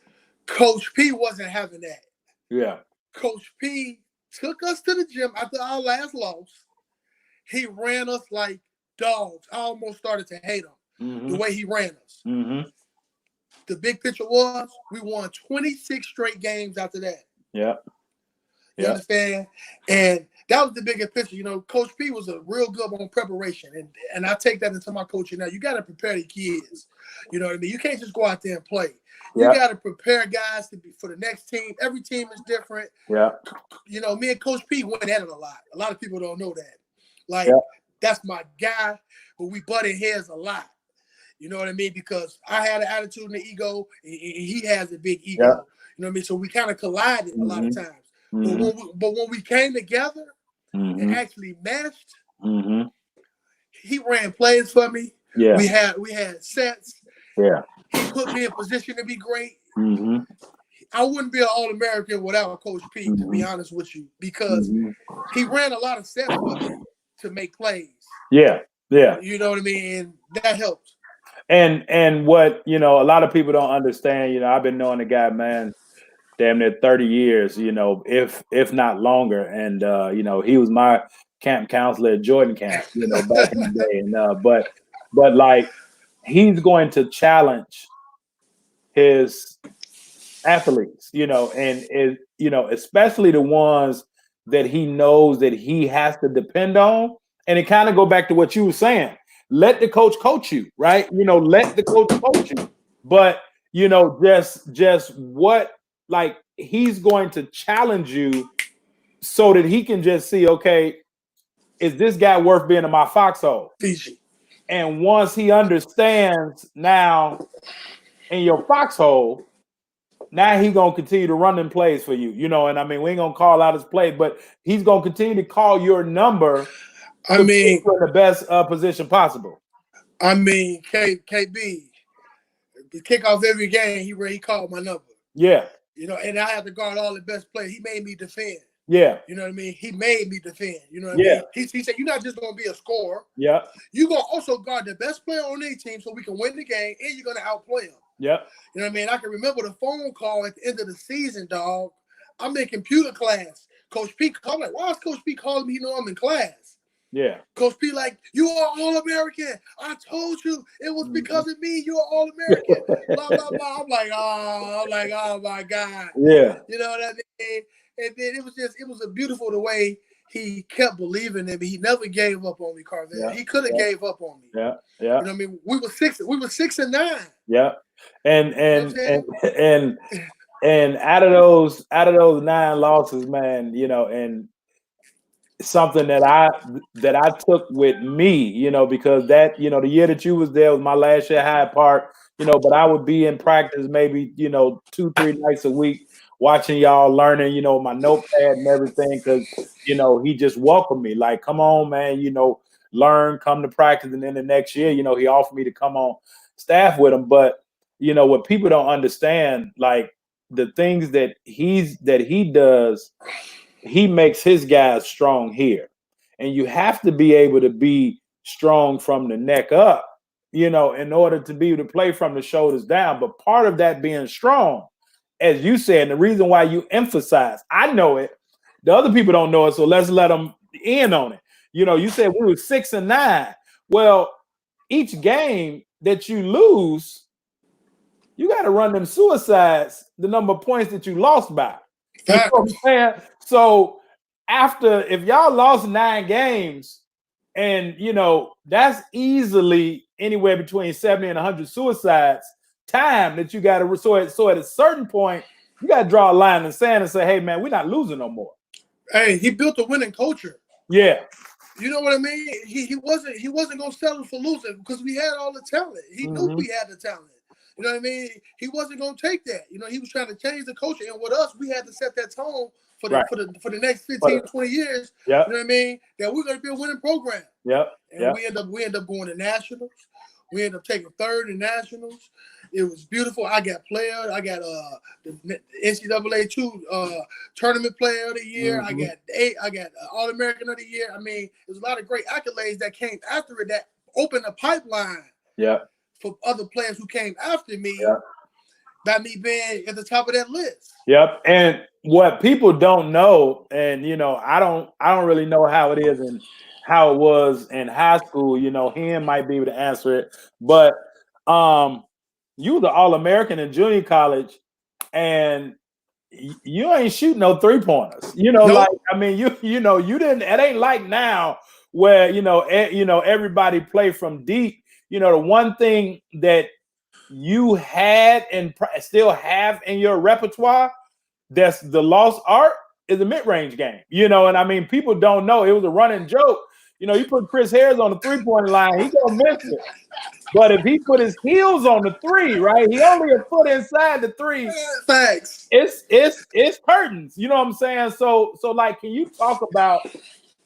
Coach P wasn't having that. Yeah. Coach P took us to the gym after our last loss. He ran us like dogs. I almost started to hate him the way he ran us. The big picture was we won 26 straight games after that. Yeah. You understand? And that was the bigger picture. You know, Coach P was a real good on preparation. And I take that into my coaching now. You got to prepare the kids. You know what I mean? You can't just go out there and play. You got to prepare guys to be for the next team. Every team is different. Yeah. You know, me and Coach P went at it a lot. A lot of people don't know that. Like, that's my guy, but we butted heads a lot. You know what I mean? Because I had an attitude and an ego, and he has a big ego. You know what I mean? So we kind of collided a lot of times. But when we came together and actually meshed, he ran plays for me. Yeah. We had sets. Yeah. He put me in position to be great. I wouldn't be an All-American without Coach P, to be honest with you, because he ran a lot of sets for me to make plays. Yeah. Yeah. You know what I mean? And that helps. And what, you know, a lot of people don't understand, you know, I've been knowing the guy, man, damn near 30 years, you know, if not longer. And, you know, he was my camp counselor at Jordan Camp, you know, back in the day. And, but like, he's going to challenge his athletes, you know, and you know, especially the ones that he knows that he has to depend on. And it kind of go back to what you were saying. Let the coach you, right? You know, let the coach coach you. But, you know, just what, like, he's going to challenge you so that he can just see, okay, is this guy worth being in my foxhole? And once he understands now in your foxhole, now he's gonna continue to run them plays for you, you know. And I mean, we ain't gonna call out his play, but he's gonna continue to call your number. I mean, in the best position possible. I mean, KB, the kickoff every game, he called my number. Yeah, you know, and I had to guard all the best players. He made me defend. Yeah, you know what I mean. He made me defend. You know what I mean. He said, "You're not just gonna be a scorer. Yeah, you're gonna also guard the best player on their team, so we can win the game, and you're gonna outplay them." Yeah. You know what I mean? I can remember the phone call at the end of the season, dog. I'm in computer class. Coach P called. I'm like, why is Coach P calling me? You know I'm in class. Yeah. Coach P like, you are All-American. I told you it was because of me. You are All-American. Blah, blah, blah. I'm like, oh my God. Yeah. You know what I mean? And then it was a beautiful the way he kept believing in me. He never gave up on me, Carvel. Yeah. He could have gave up on me. Yeah. Yeah. You know what I mean? We were 6 and 9. Yeah. And out of those 9 losses, man, you know, and something that I took with me, you know, because that, you know, the year that you was there was my last year at Hyde Park, you know, but I would be in practice maybe, you know, 2-3 nights a week watching y'all learning, you know, my notepad and everything, because, you know, he just welcomed me like, come on, man, you know, learn, come to practice. And then the next year, you know, he offered me to come on staff with him. But, you know, what people don't understand, like the things that he does, he makes his guys strong here. And you have to be able to be strong from the neck up, you know, in order to be able to play from the shoulders down. But part of that being strong, as you said, and the reason why you emphasize, I know it, the other people don't know it, so let's let them in on it. You said we were 6-9. Well, each game that you lose, you got to run them suicides, the number of points that you lost by. You know what I'm saying? So if y'all lost 9 games, and that's easily anywhere between 70 and 100 suicides time that you got to. So at a certain point, you got to draw a line in the sand and say, "Hey, man, we're not losing no more." Hey, he built a winning culture. Yeah. You know what I mean? He wasn't gonna settle for losing because we had all the talent. He knew we had the talent. You know what I mean? He wasn't gonna take that. He was trying to change the culture, and with us, we had to set that tone for the next 15, 20 years. Yep. You know what I mean? That we're gonna be a winning program. Yep. And we end up going to nationals. We end up taking 3rd in nationals. It was beautiful. I got the NCAA 2 tournament player of the year. I got All-American of the year. I mean, there's a lot of great accolades that came after it that opened a pipeline for other players who came after me by me being at the top of that list. Yep. And what people don't know, and I don't really know how it is and how it was in high school. Him might be able to answer it, but you were the All-American in junior college, and you ain't shooting no 3-pointers. Nope. Like, I mean, you didn't. It ain't like now where everybody play from deep. The one thing that you had and still have in your repertoire that's the lost art is a mid-range game. And I mean, people don't know. It was a running joke. You put Chris Harris on the 3-point line, he's gonna miss it. But if he put his heels on the 3, right, he only a foot inside the 3. Thanks. It's curtains. You know what I'm saying? So like, can you talk about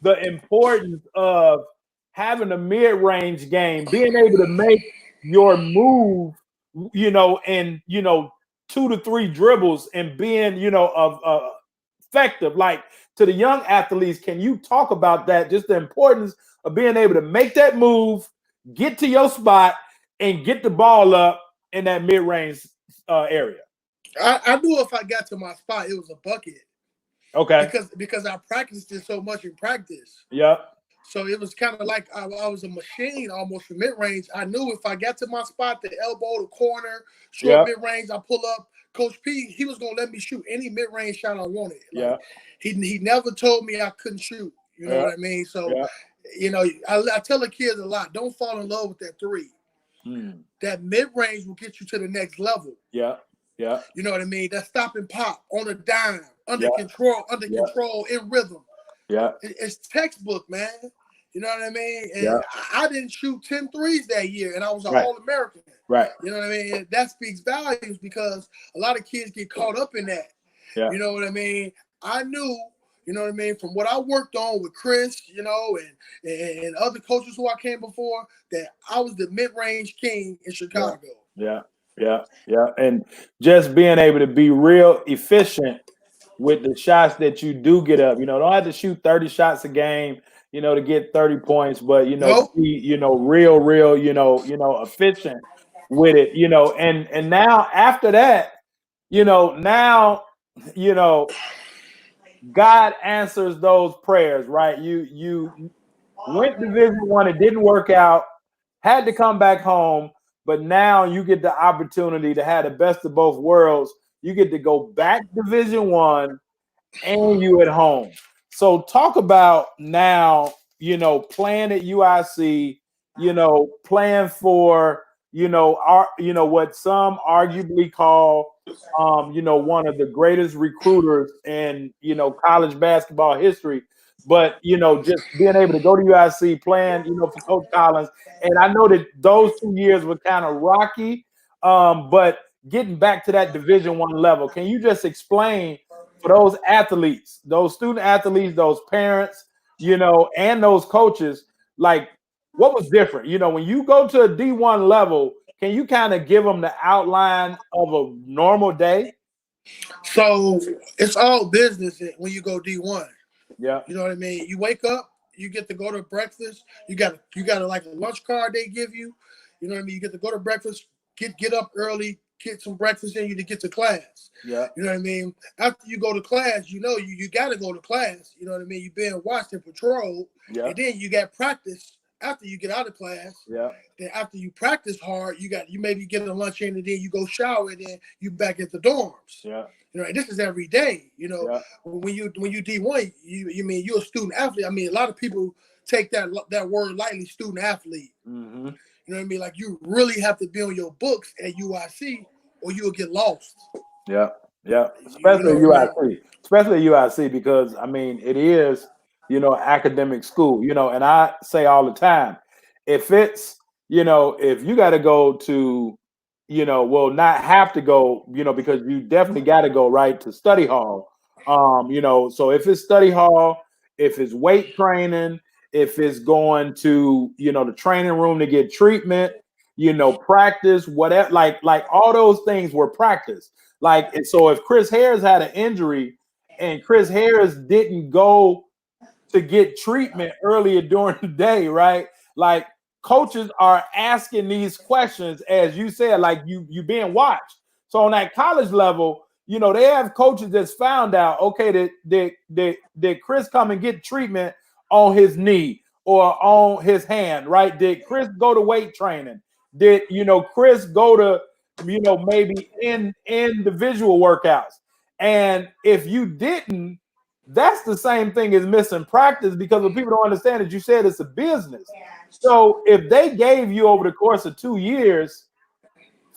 the importance of having a mid-range game, being able to make your move, in 2 to 3 dribbles and being, effective? Like, to the young athletes, can you talk about that? Just the importance of being able to make that move, get to your spot, and get the ball up in that mid-range area. I knew if I got to my spot, it was a bucket. Okay. Because I practiced it so much in practice. Yep. So it was kind of like I was a machine almost for mid-range. I knew if I got to my spot, the elbow, the corner, short mid-range, I pull up. Coach P, he was going to let me shoot any mid-range shot I wanted. Like, he never told me I couldn't shoot. You know what I mean? So, I tell the kids a lot, don't fall in love with that 3. That mid-range will get you to the next level. Yeah. You know what I mean? That stop and pop on a dime, under control, in rhythm. Yeah. It's textbook, man. You know what I mean? And I didn't shoot 10 threes that year, and I was an All-American. Right. You know what I mean? And that speaks volumes because a lot of kids get caught up in that. Yeah. You know what I mean? I knew, you know what I mean, from what I worked on with Kris, and other coaches who I came before, that I was the mid-range king in Chicago. Yeah. And just being able to be real efficient with the shots that you do get up. Don't have to shoot 30 shots a game, to get 30 points, but be, real, efficient with it, and now after that, God answers those prayers, right? You went Division I, it didn't work out, had to come back home, but now you get the opportunity to have the best of both worlds. You get to go back Division I, and you at home. So talk about now, playing at UIC, playing for, what some arguably call, one of the greatest recruiters in, college basketball history. But, just being able to go to UIC, playing, for Coach Collins. And I know that those 2 years were kind of rocky, but getting back to that Division I level, can you just explain for those athletes, those student athletes, those parents, and those coaches, like, what was different? When you go to a D1 level, can you kind of give them the outline of a normal day? So it's all business when you go D1. Yeah. You know what I mean? You wake up, you get to go to breakfast. You got like a lunch card they give you. You know what I mean? You get to go to breakfast, get up early, get some breakfast in you to get to class. Yeah. You know what I mean? After you go to class, you got to go to class. You know what I mean? You're being watched and patrolled. Yeah. And then you got practice after you get out of class. Yeah. Then after you practice hard, you maybe get a lunch in and then you go shower and then you back at the dorms. Yeah. You know, and this is every day. You know, yeah. when you D1, you mean you're a student athlete. I mean, a lot of people take that word lightly, student athlete. Mm-hmm. You know what I mean? Like you really have to be on your books at UIC or you'll get lost. Yeah, yeah. Especially UIC. Especially UIC because I mean it is, academic school, and I say all the time, if it's, if you got to go to, not have to go, because you definitely got to go right to study hall. So if it's study hall, if it's weight training, if it's going to, the training room to get treatment, practice, whatever, like all those things were practice. Like, so if Chris Harris had an injury and Chris Harris didn't go to get treatment earlier during the day, right? Like coaches are asking these questions, as you said, like you being watched. So on that college level, they have coaches that's found out, okay, did Chris come and get treatment on his knee or on his hand, right? Did Chris go to weight training? Did Chris go to maybe in the visual workouts? And if you didn't, that's the same thing as missing practice, because what people don't understand is you said it's a business. So if they gave you over the course of 2 years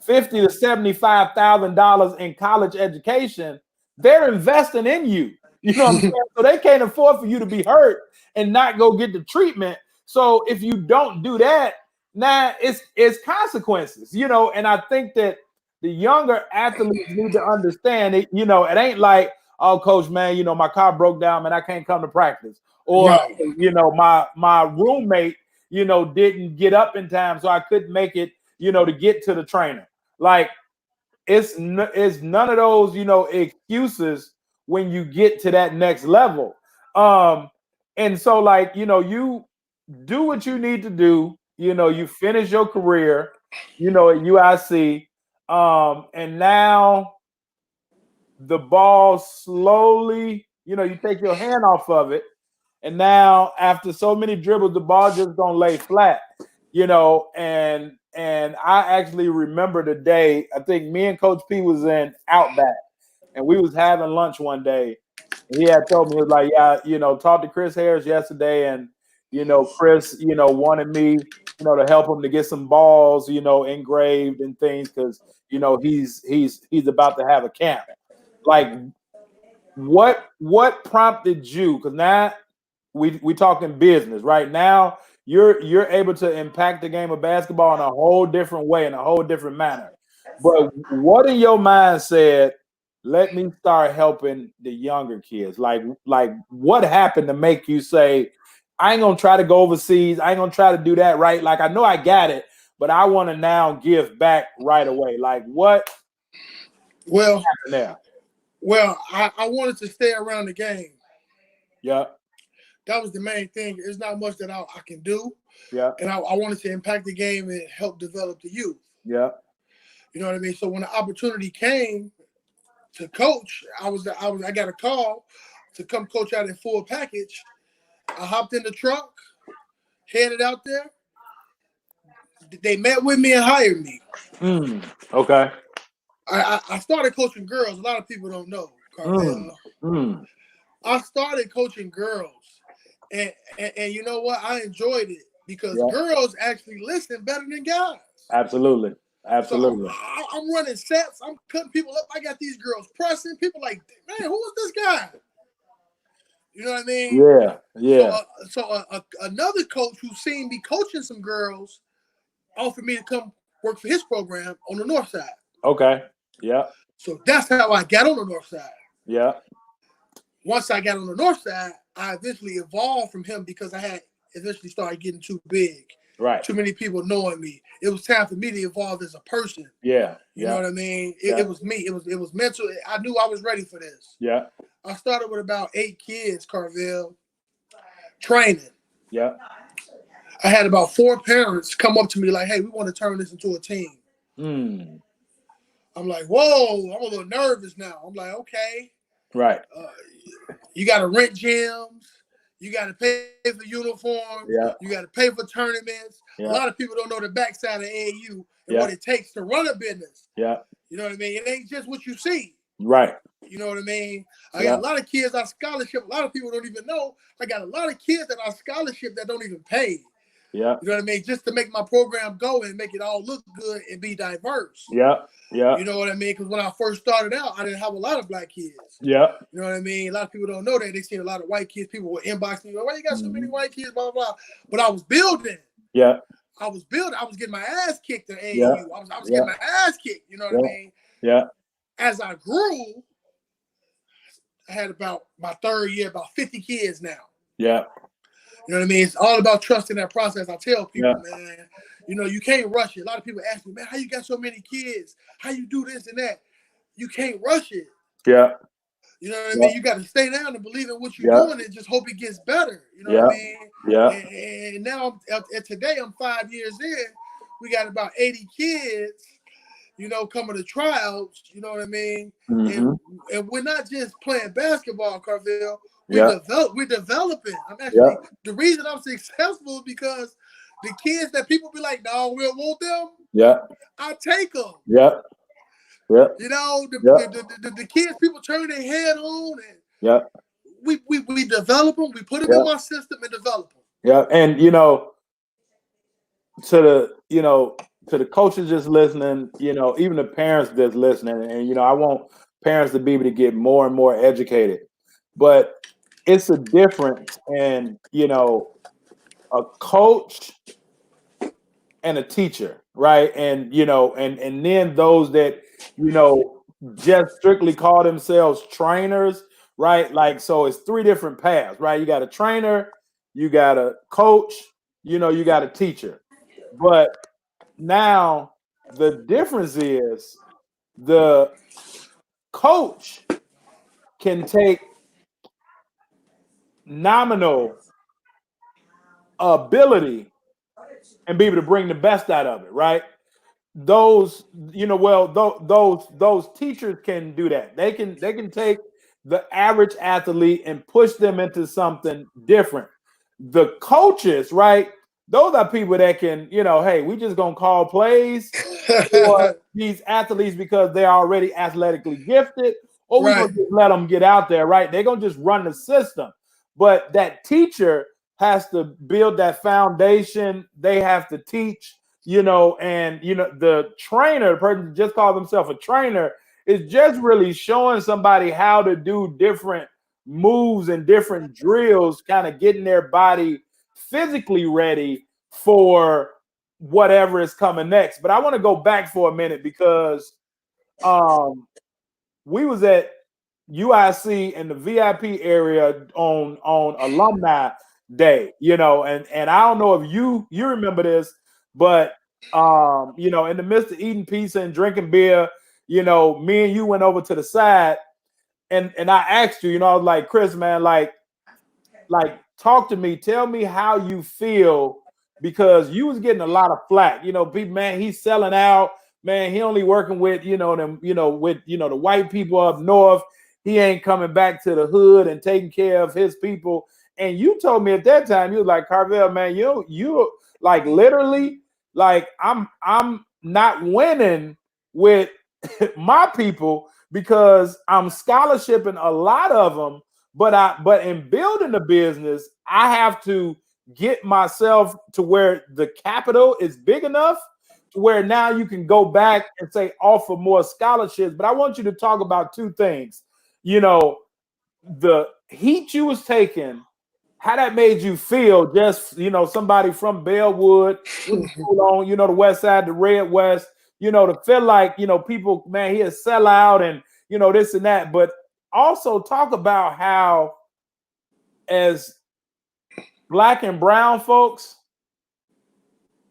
$50,000 to $75,000 in college education, they're investing in you. You know what I'm saying? So they can't afford for you to be hurt and not go get the treatment. So if you don't do that, now it's consequences, and I think that the younger athletes need to understand it. It ain't like, oh, coach, man, my car broke down, man, I can't come to practice. Or, my roommate, didn't get up in time, so I couldn't make it, to get to the trainer. Like, it's none of those, excuses when you get to that next level. And so, like, you do what you need to do. You finish your career, at UIC. And now the ball slowly, you take your hand off of it. And now after so many dribbles, the ball just don't lay flat, and I actually remember the day, I think me and Coach P was in Outback and we was having lunch one day. And he had told me, he was like, yeah, talked to Chris Harris yesterday, and Chris, wanted me, to help him to get some balls, engraved and things, because he's about to have a camp. Like, what prompted you? Because now we talking business right now. You're able to impact the game of basketball in a whole different way, in a whole different manner. But what in your mind said, let me start helping the younger kids? Like what happened to make you say, I ain't gonna try to go overseas, I ain't gonna try to do that, right? Like, I know I got it, but I want to now give back right away. Like, what happened there? Well, I wanted to stay around the game. Yeah. That was the main thing. There's not much that I can do. Yeah. And I wanted to impact the game and help develop the youth. Yeah. You know what I mean? So when the opportunity came to coach, I got a call to come coach out in full package. I hopped in the truck, headed out there. They met with me and hired me. Okay. I started coaching girls. A lot of people don't know, Carvel. I started coaching girls. And you know what? I enjoyed it because girls actually listen better than guys. Absolutely. So I'm running sets. I'm cutting people up. I got these girls pressing. People like, man, who is this guy? You know what I mean? Yeah. So another coach who's seen me coaching some girls offered me to come work for his program on the north side. Okay. Yeah. So that's how I got on the north side. Yeah. Once I got on the north side, I eventually evolved from him because I had eventually started getting too big. Right. Too many people knowing me. It was time for me to evolve as a person. Yeah. You know what I mean? It was me. It was mental. I knew I was ready for this. Yeah. I started with about 8 kids, Carvel, training. Yeah. I had about 4 parents come up to me like, hey, we want to turn this into a team. I'm like, whoa, I'm a little nervous now. I'm like, okay, Right. You got to rent gyms. You got to pay for uniforms. Yeah. You got to pay for tournaments. Yeah. A lot of people don't know the backside of AAU and Yeah. what it takes to run a business. Yeah. You know what I mean? It ain't just what you see. Right. You know what I mean? I got a lot of kids on scholarship. A lot of people don't even know. I got a lot of kids that are scholarship that don't even pay. Yeah. You know what I mean? Just to make my program go and make it all look good and be diverse. Yeah. Yeah. You know what I mean? Because when I first started out, I didn't have a lot of black kids. Yeah. You know what I mean? A lot of people don't know that. They see a lot of white kids. People will inbox me, why you got so many white kids, blah, blah, blah. But I was building. Yeah. I was building. I was getting my ass kicked at AAU. Yeah. I was getting my ass kicked. You know what I mean? Yeah. As I grew, I had about my third year, about 50 kids now. Yeah. You know what I mean? It's all about trusting that process. I tell people, man, you know, you can't rush it. A lot of people ask me, man, how you got so many kids? How you do this and that? You can't rush it. Yeah. You know what I mean? You got to stay down and believe in what you're doing and just hope it gets better. You know what I mean? Yeah. And now, today, I'm 5 years in. We got about 80 kids, you know, coming to tryouts. You know what I mean? Mm-hmm. And we're not just playing basketball, Carvel. We're developing. I'm actually the reason I'm successful is because the kids that people be like, no, we don't want them. Yeah. I take them. Yeah. Yeah. You know, the kids people turn their head on and we develop them, we put them in my system and develop them. Yeah. And you know, to the coaches just listening, you know, even the parents that's listening, and you know, I want parents to be able to get more and more educated. But it's a difference in, you know, a coach and a teacher, right? And you know, and then those that, you know, just strictly call themselves trainers, right? Like, so it's three different paths, right? You got a trainer, you got a coach, you know, you got a teacher. But now the difference is the coach can take nominal ability and be able to bring the best out of it, right? Those, you know, well, those teachers can do that. They can take the average athlete and push them into something different. The coaches, right? Those are people that can, you know, hey, we just gonna call plays for these athletes because they're already athletically gifted, or we gonna just let them get out there, right? They're gonna just run the system. But that teacher has to build that foundation. They have to teach, you know, and you know, the trainer, the person who just called themselves a trainer, is just really showing somebody how to do different moves and different drills, kind of getting their body physically ready for whatever is coming next. But I want to go back for a minute because we was at UIC in the VIP area on alumni day, you know, and I don't know if you remember this, but you know, in the midst of eating pizza and drinking beer, you know, me and you went over to the side and I asked you, you know, I was like, Kris, man, like talk to me, tell me how you feel, because you was getting a lot of flack. You know, people, man, he's selling out, man, he only working with, you know, them, you know, with, you know, the white people up north. He ain't coming back to the hood and taking care of his people. And you told me at that time, you was like, Carvel, man, you like literally, like I'm not winning with my people because I'm scholarshiping a lot of them, but in building the business, I have to get myself to where the capital is big enough to where now you can go back and say offer more scholarships. But I want you to talk about two things. You know, the heat you was taking, how that made you feel, just, you know, somebody from Bellwood, on, you know, the west side, the Red West, you know, to feel like, you know, people, man, he a sellout and, you know, this and that. But also talk about how as Black and brown folks,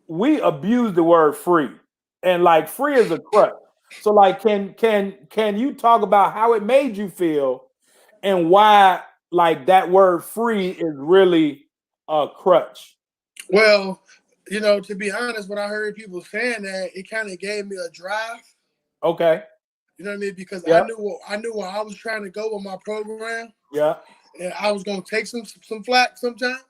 we abuse the word free. And like free is a crutch. So like can you talk about how it made you feel and why like that word free is really a crutch? Well, you know, to be honest, when I heard people saying that, it kind of gave me a drive. Okay. You know what I mean? Because Yeah. I knew where I was trying to go with my program. Yeah. And I was gonna take some flack sometimes.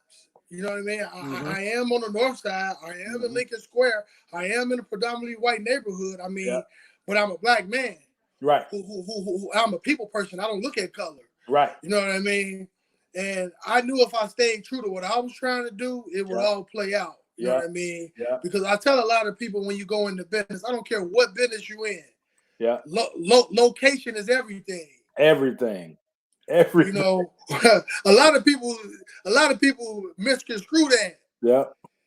You know what I mean? I am on the north side. I am in Lincoln Square. I am in a predominantly white neighborhood. I mean, but I'm a black man. Right. Who I'm a people person. I don't look at color. Right. You know what I mean? And I knew if I stayed true to what I was trying to do, it would all play out. You know what I mean? Yeah. Because I tell a lot of people when you go into business, I don't care what business you in. Yeah. Location is everything. Everything. You know, a lot of people misconstrue that. Yeah.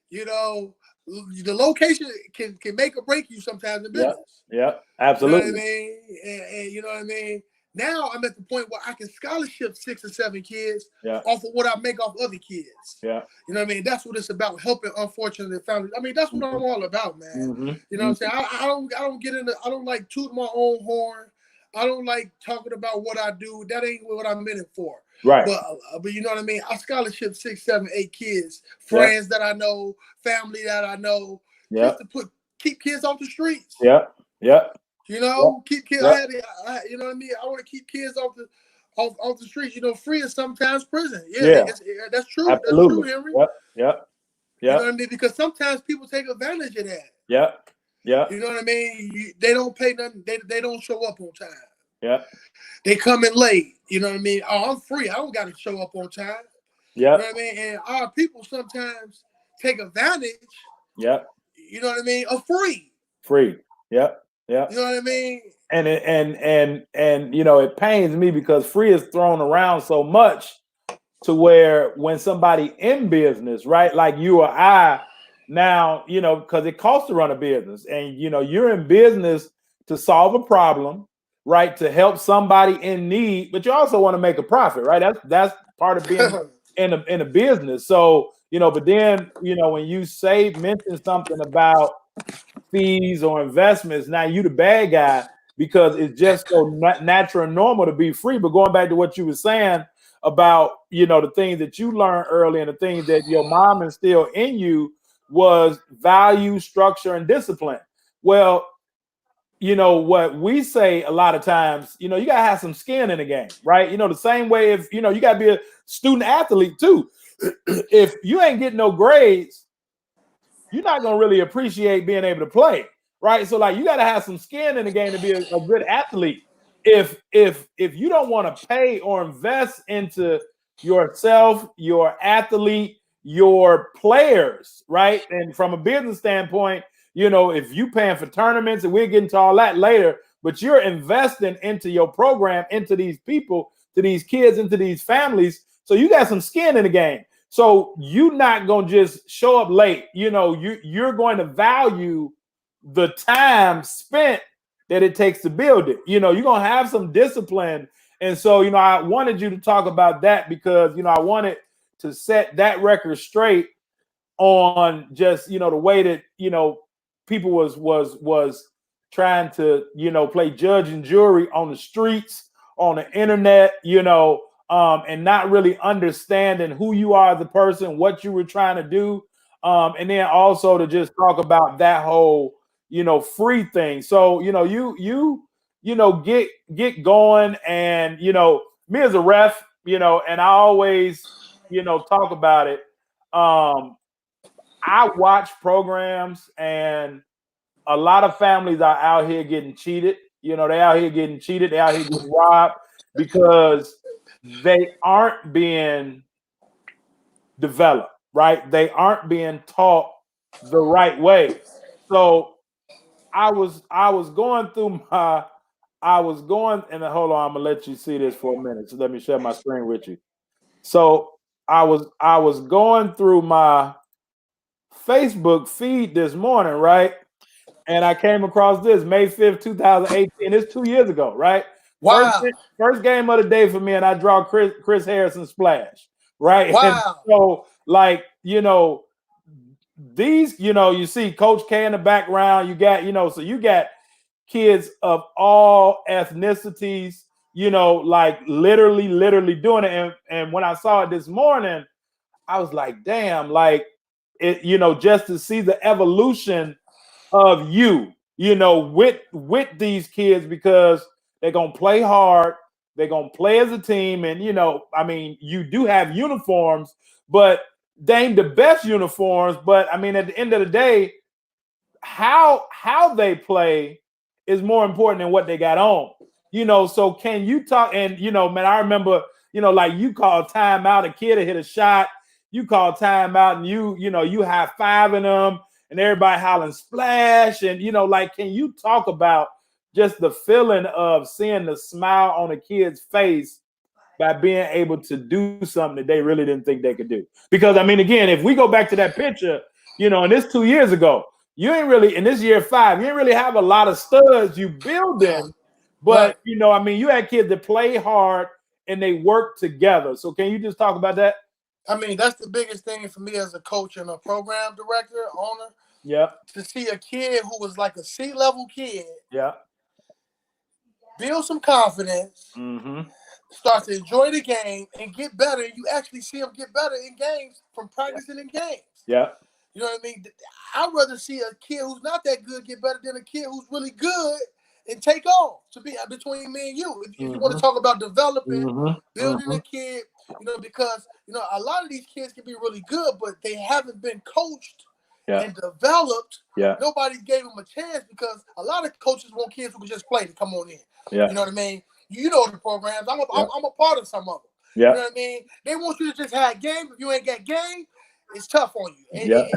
You know, the location can make or break you sometimes in business. Yeah. Absolutely. You know what I mean? And you know what I mean? Now I'm at the point where I can scholarship 6 or 7 kids off of what I make off other kids. Yeah. You know what I mean? That's what it's about, helping unfortunate families. I mean, that's what I'm all about, man. You know what I'm saying? I don't get into, I don't like toot my own horn. I don't like talking about what I do. That ain't what I'm in it for. Right. But you know what I mean? I scholarship 6, 7, 8 kids, friends that I know, family that I know, just to keep kids off the streets. Yeah. Yeah. You know, keep kids. You know what I mean? I want to keep kids off the streets. You know, free is sometimes prison. That's true. Absolutely. That's true, Henry. Yeah. You know what I mean? Because sometimes people take advantage of that. Yeah. You know what I mean? They don't pay nothing. They don't show up on time. Yeah. They come in late. You know what I mean? Oh, I'm free. I don't got to show up on time. Yeah. You know what I mean? And our people sometimes take advantage. Yeah. You know what I mean? Of free. Free. Yeah. Yeah. You know what I mean? And you know, it pains me because free is thrown around so much to where when somebody in business, right, like you or I now, you know, because it costs to run a business, and you know, you're in business to solve a problem, right, to help somebody in need, but you also want to make a profit, right? That's part of being in a business. So, you know, but then, you know, when you mention something about fees or investments, now you the bad guy because it's just so natural and normal to be free. But going back to what you were saying about, you know, the things that you learned early and the things that your mom instilled in you was value, structure, and discipline. Well, you know, what we say a lot of times, you know, you got to have some skin in the game, right? You know, the same way if, you know, you got to be a student athlete too. If you ain't getting no grades, you're not going to really appreciate being able to play, right? So like you got to have some skin in the game to be a good athlete. If you don't want to pay or invest into yourself, your athlete, your players, right? And from a business standpoint, you know, if you paying for tournaments, and we'll get into all that later, but you're investing into your program, into these people, to these kids, into these families. So you got some skin in the game. So you're not going to just show up late. You know, you're going to value the time spent that it takes to build it. You know, you're going to have some discipline. And so, you know, I wanted you to talk about that because, you know, I wanted to set that record straight on just, you know, the way that, you know, people was trying to, you know, play judge and jury on the streets, on the internet, you know, and not really understanding who you are as a person, what you were trying to do. And then also to just talk about that whole, you know, free thing. So, you know, you know, get going. And, you know, me as a ref, you know, and I always, you know, talk about it. I watch programs, and a lot of families are out here getting cheated. You know, they out here getting cheated. They out here getting robbed because they aren't being developed, right? They aren't being taught the right way. So I was going through my, and hold on, I'm gonna let you see this for a minute. So let me share my screen with you. So I was going through my Facebook feed this morning, right? And I came across this May 5th, 2018. It's 2 years ago, right? Wow. First game of the day for me, and I draw Chris Harrison splash, right? Wow. And so, like, you know, these, you know, you see Coach K in the background. You got, you know, so you got kids of all ethnicities, you know, like literally doing it. And when I saw it this morning, I was like, damn, like it, you know, just to see the evolution of you, with these kids because they're gonna play hard, they're gonna play as a team, and I mean, you do have uniforms, but they ain't the best uniforms. But I mean, at the end of the day, how they play is more important than what they got on. So can you talk? And man, I remember, like you call timeout, a kid hit a shot, you call timeout, and you high fiving them, and everybody hollering splash, and like, can you talk about just the feeling of seeing the smile on a kid's face by being able to do something that they really didn't think they could do? Because I mean, again, if we go back to that picture, and this 2 years ago, you ain't really, in this year 5, you ain't really have a lot of studs you building, but Right. I mean, you had kids that play hard and they work together. So can you just talk about that? I mean, that's the biggest thing for me as a coach and a program director, owner, Yeah. to see a kid who was like a C-level kid Yeah. build some confidence, Mm-hmm. start to enjoy the game, and get better. You actually see them get better in games from practicing in games. Yeah. You know what I mean? I'd rather see a kid who's not that good get better than a kid who's really good and take off. To be between me and you, if you want to talk about developing, building a kid, because a lot of these kids can be really good, but they haven't been coached and developed. Yeah. Nobody gave them a chance because a lot of coaches want kids who can just play to come on in. Yeah. You know what I mean? You know the programs. I'm a part of some of them. Yeah. You know what I mean? They want you to just have game. If you ain't got game, it's tough on you. Yeah.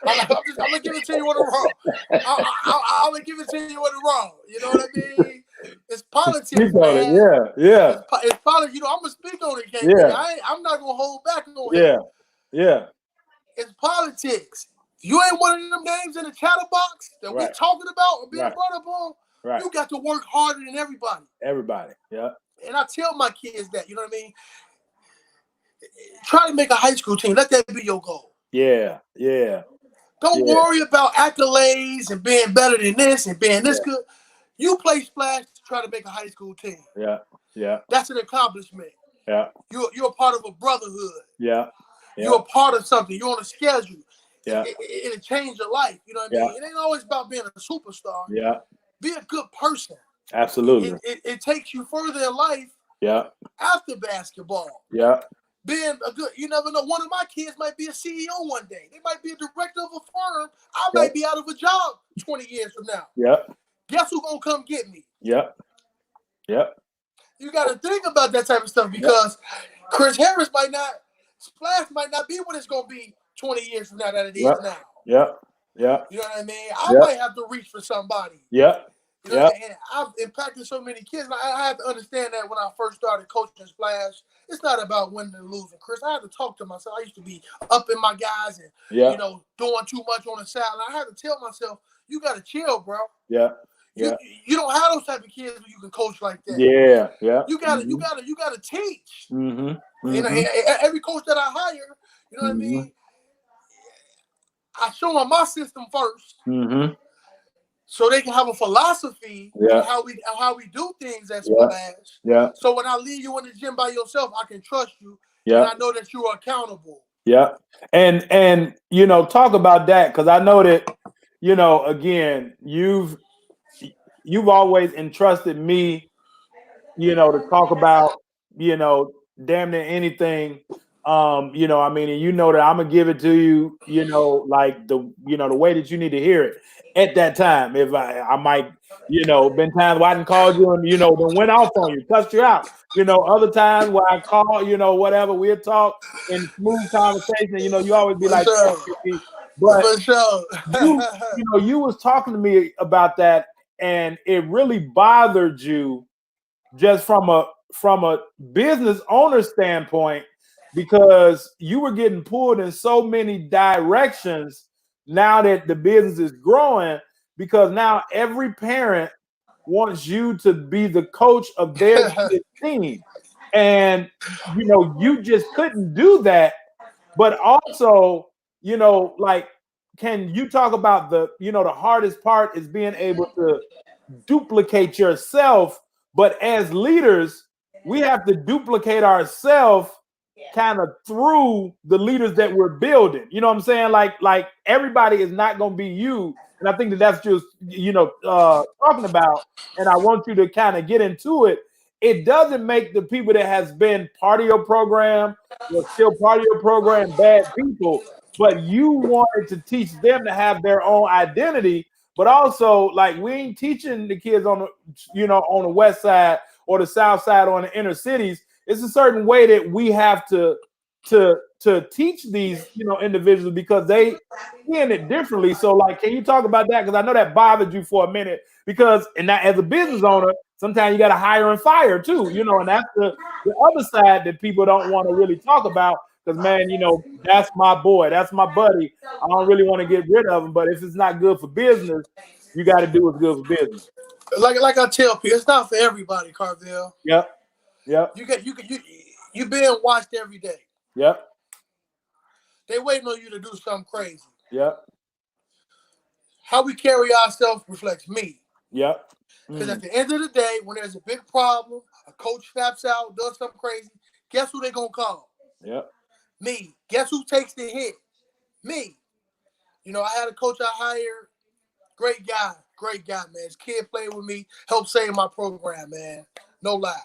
I'm gonna give it to you on the wrong. I'm gonna give it to you on the wrong. You know what I mean? It's politics, man. Yeah. It's politics. I'm gonna speak on it, KP. Yeah. I'm not gonna hold back on Yeah. it. Yeah. It's politics. If you ain't one of them names in the chatter box that we talking about or being brought up on, you got to work harder than everybody. Everybody. Yeah. And I tell my kids that, you know what I mean? Try to make a high school team. Let that be your goal. Yeah. Yeah. Don't worry about accolades and being better than this and being this good. You play splash to try to make a high school team. Yeah. Yeah. That's an accomplishment. Yeah. You're a part of a brotherhood. Yeah. You're a part of something. You're on a schedule. Yeah. It'll change your life. You know what I mean? It ain't always about being a superstar. Yeah. Be a good person. Absolutely. It takes you further in life. Yeah. After basketball. Yeah. Being a good, you never know. One of my kids might be a CEO one day. They might be a director of a firm. I might be out of a job 20 years from now. Yeah. Guess who's gonna come get me? Yeah. Yeah. You got to think about that type of stuff because Chris Harris Splash might not be what it's gonna be 20 years from now that it is now. Yeah. Yeah. You know what I mean? I might have to reach for somebody. Yeah. You know what I mean? I've impacted so many kids. I had to understand that when I first started coaching Splash, it's not about winning and losing, Chris. I had to talk to myself. I used to be up in my guys and doing too much on the side. And I had to tell myself, you got to chill, bro. Yeah. You don't have those type of kids where you can coach like that. Yeah. Yeah. You gotta teach. Mm-hmm. You know, every coach that I hire, you know what I mean? I show them my system first. Mm-hmm. So they can have a philosophy of how we do things at Splash. Yeah. So when I leave you in the gym by yourself, I can trust you. Yeah. And I know that you are accountable. Yeah. And talk about that, because I know that, again, you've always entrusted me, to talk about, damn near anything. I mean, and that I'm gonna give it to you, like the way that you need to hear it at that time. If I might, been times where I didn't call you and then went off on you, cussed you out. Other times where I call, whatever, we'll talk in smooth conversation. You always be like, but for sure. you was talking to me about that, and it really bothered you just from a business owner standpoint, because you were getting pulled in so many directions now that the business is growing, because now every parent wants you to be the coach of their team. And, you just couldn't do that. But also, like, can you talk about the hardest part is being able to duplicate yourself, but as leaders, we have to duplicate ourselves kind of through the leaders that we're building. You know what I'm saying? Like everybody is not going to be you. And I think that that's just, talking about, and I want you to kind of get into it. It doesn't make the people that has been part of your program or still part of your program bad people, but you wanted to teach them to have their own identity. But also, like, we ain't teaching the kids on on the west side or the south side or in the inner cities. It's a certain way that we have to teach these individuals because they seeing it differently. So, like, can you talk about that? Because I know that bothered you for a minute. Because and now as a business owner, sometimes you got to hire and fire too. And that's the other side that people don't want to really talk about. Because, man, that's my boy, that's my buddy. I don't really want to get rid of him. But if it's not good for business, you got to do what's good for business. Like I tell people, it's not for everybody, Carvel. Yep. Yep. You being watched every day. Yep. They waiting on you to do something crazy. Yep. How we carry ourselves reflects me. Yep. Because at the end of the day, when there's a big problem, a coach snaps out, does something crazy, guess who they gonna call? Yep. Me. Guess who takes the hit? Me. I had a coach I hired. Great guy, man. His kid played with me, helped save my program, man. No lie.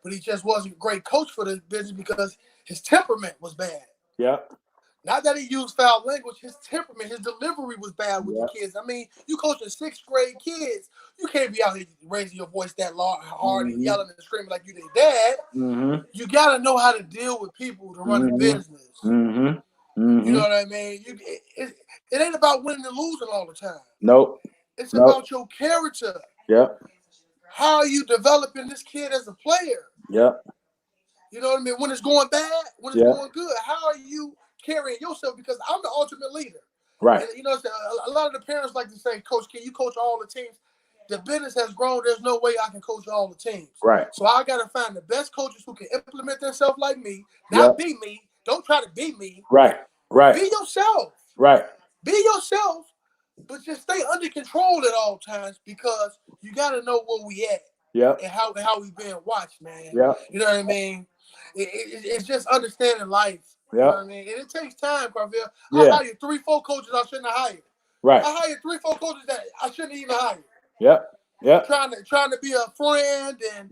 But he just wasn't a great coach for the business because his temperament was bad. Yep. Not that he used foul language, his temperament, his delivery was bad with the kids. I mean, you coaching 6th grade kids, you can't be out here raising your voice that hard and yelling and screaming like you their dad. You got to know how to deal with people to run a business. You know what I mean? It ain't about winning and losing all the time. Nope. It's about your character. Yep. How are you developing this kid as a player? Yep. You know what I mean? When it's going bad, when it's going good, how are you carrying yourself? Because I'm the ultimate leader. Right. And, a lot of the parents like to say, Coach, can you coach all the teams? The business has grown. There's no way I can coach all the teams. Right. So I got to find the best coaches who can implement themselves like me, not be me. Don't try to be me. Right. Right. Be yourself. Right. Be yourself, but just stay under control at all times because you got to know where we at. Yeah. And how we being watched, man. Yeah. You know what I mean? It's just understanding life. Yeah. You know what I mean? And it takes time, Carvel. Yeah. I hired 3-4 coaches I shouldn't have hired. Right. I hired 3-4 coaches that I shouldn't even hire. Yep. Yep. Trying to be a friend, and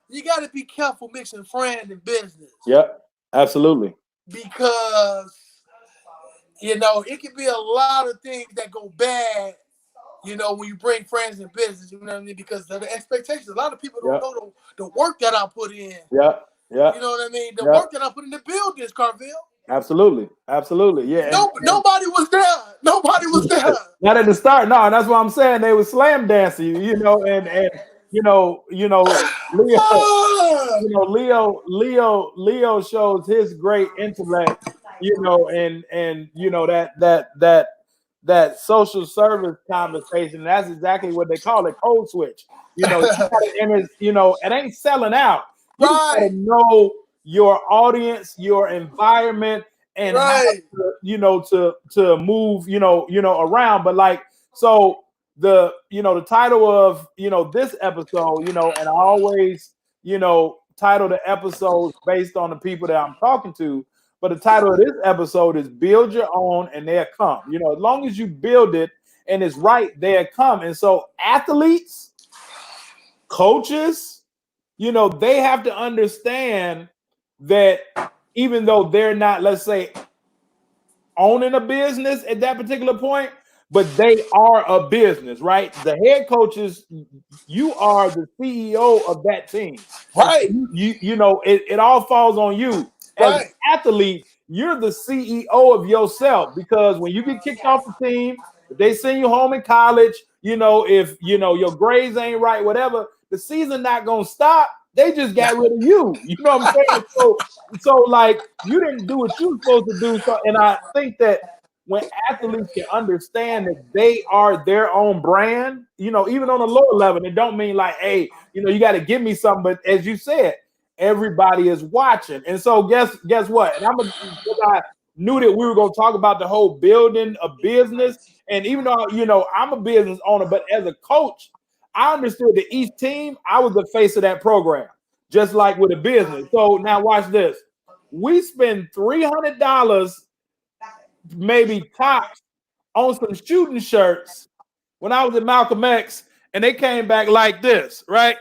you got to be careful mixing friend and business. Yep. Absolutely. Because it can be a lot of things that go bad. When you bring friends in business, you know what I mean? Because of the expectations. A lot of people don't know the work that I put in. Yeah. Yeah. You know what I mean? The work that I put in the buildings, Carvel. Absolutely. Absolutely. Yeah. Nobody was there. Nobody was there. Not at the start. No, that's what I'm saying. They were slam dancing, and Leo shows his great intellect, and that social service conversation. That's exactly what they call it, code switch. And it's, it ain't selling out. You gotta know your audience, your environment, and how to move, around. But like, so the title of this episode, and I always title the episodes based on the people that I'm talking to. But the title of this episode is Build Your Own and They'll Come. As long as you build it and it's right, they'll come. And so athletes, coaches, they have to understand that even though they're not, let's say, owning a business at that particular point, but they are a business, right? The head coaches, you are the CEO of that team. Right. It all falls on you. As an athlete, you're the CEO of yourself, because when you get kicked off the team, if they send you home in college, if your grades ain't right, whatever, the season not gonna stop. They just got rid of you. You know what I'm saying? So like, you didn't do what you were supposed to do. So, and I think that when athletes can understand that they are their own brand, even on a lower level, it don't mean like, hey, you got to give me something. But as you said, everybody is watching. And so guess what? And I knew that we were going to talk about the whole building a business. And even though, I'm a business owner, but as a coach, I understood that each team, I was the face of that program, just like with a business. So now watch this. we spend $300 maybe tops on some shooting shirts when I was at Malcolm X, and they came back like this, right?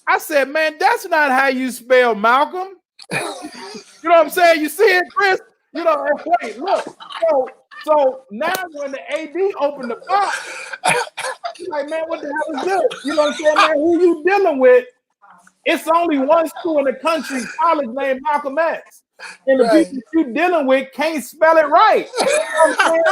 I said, man, that's not how you spell Malcolm. You know what I'm saying? You see it, Kris? You know, wait, look. So now when the AD opened the box, like, man, what the hell is this? You know what I'm saying, man? Who you dealing with? It's only one school in the country, college named Malcolm X. And the people you're dealing with can't spell it right. You know what I'm saying?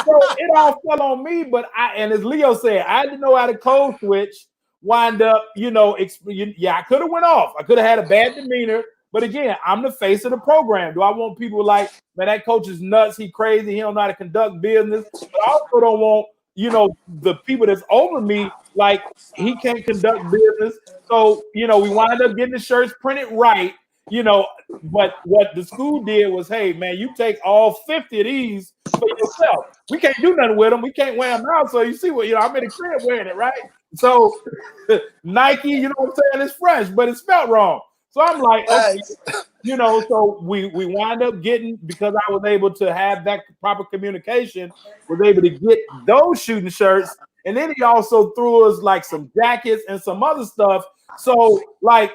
So it all fell on me, but and as Leo said, I didn't know how to code switch, wind up, I could have went off. I could have had a bad demeanor. But again, I'm the face of the program. Do I want people like, man, that coach is nuts, he crazy, he don't know how to conduct business? But I also don't want, the people that's over me, like, he can't conduct business. So, we wind up getting the shirts printed right, but what the school did was, hey, man, you take all 50 of these for yourself. We can't do nothing with them. We can't wear them out. So you see what, I'm in the crib wearing it, right? So Nike, you know what I'm saying? It's fresh, but it's spelled wrong. So I'm like, okay, so we wind up getting, because I was able to have that proper communication, was able to get those shooting shirts. And then he also threw us like some jackets and some other stuff. So like,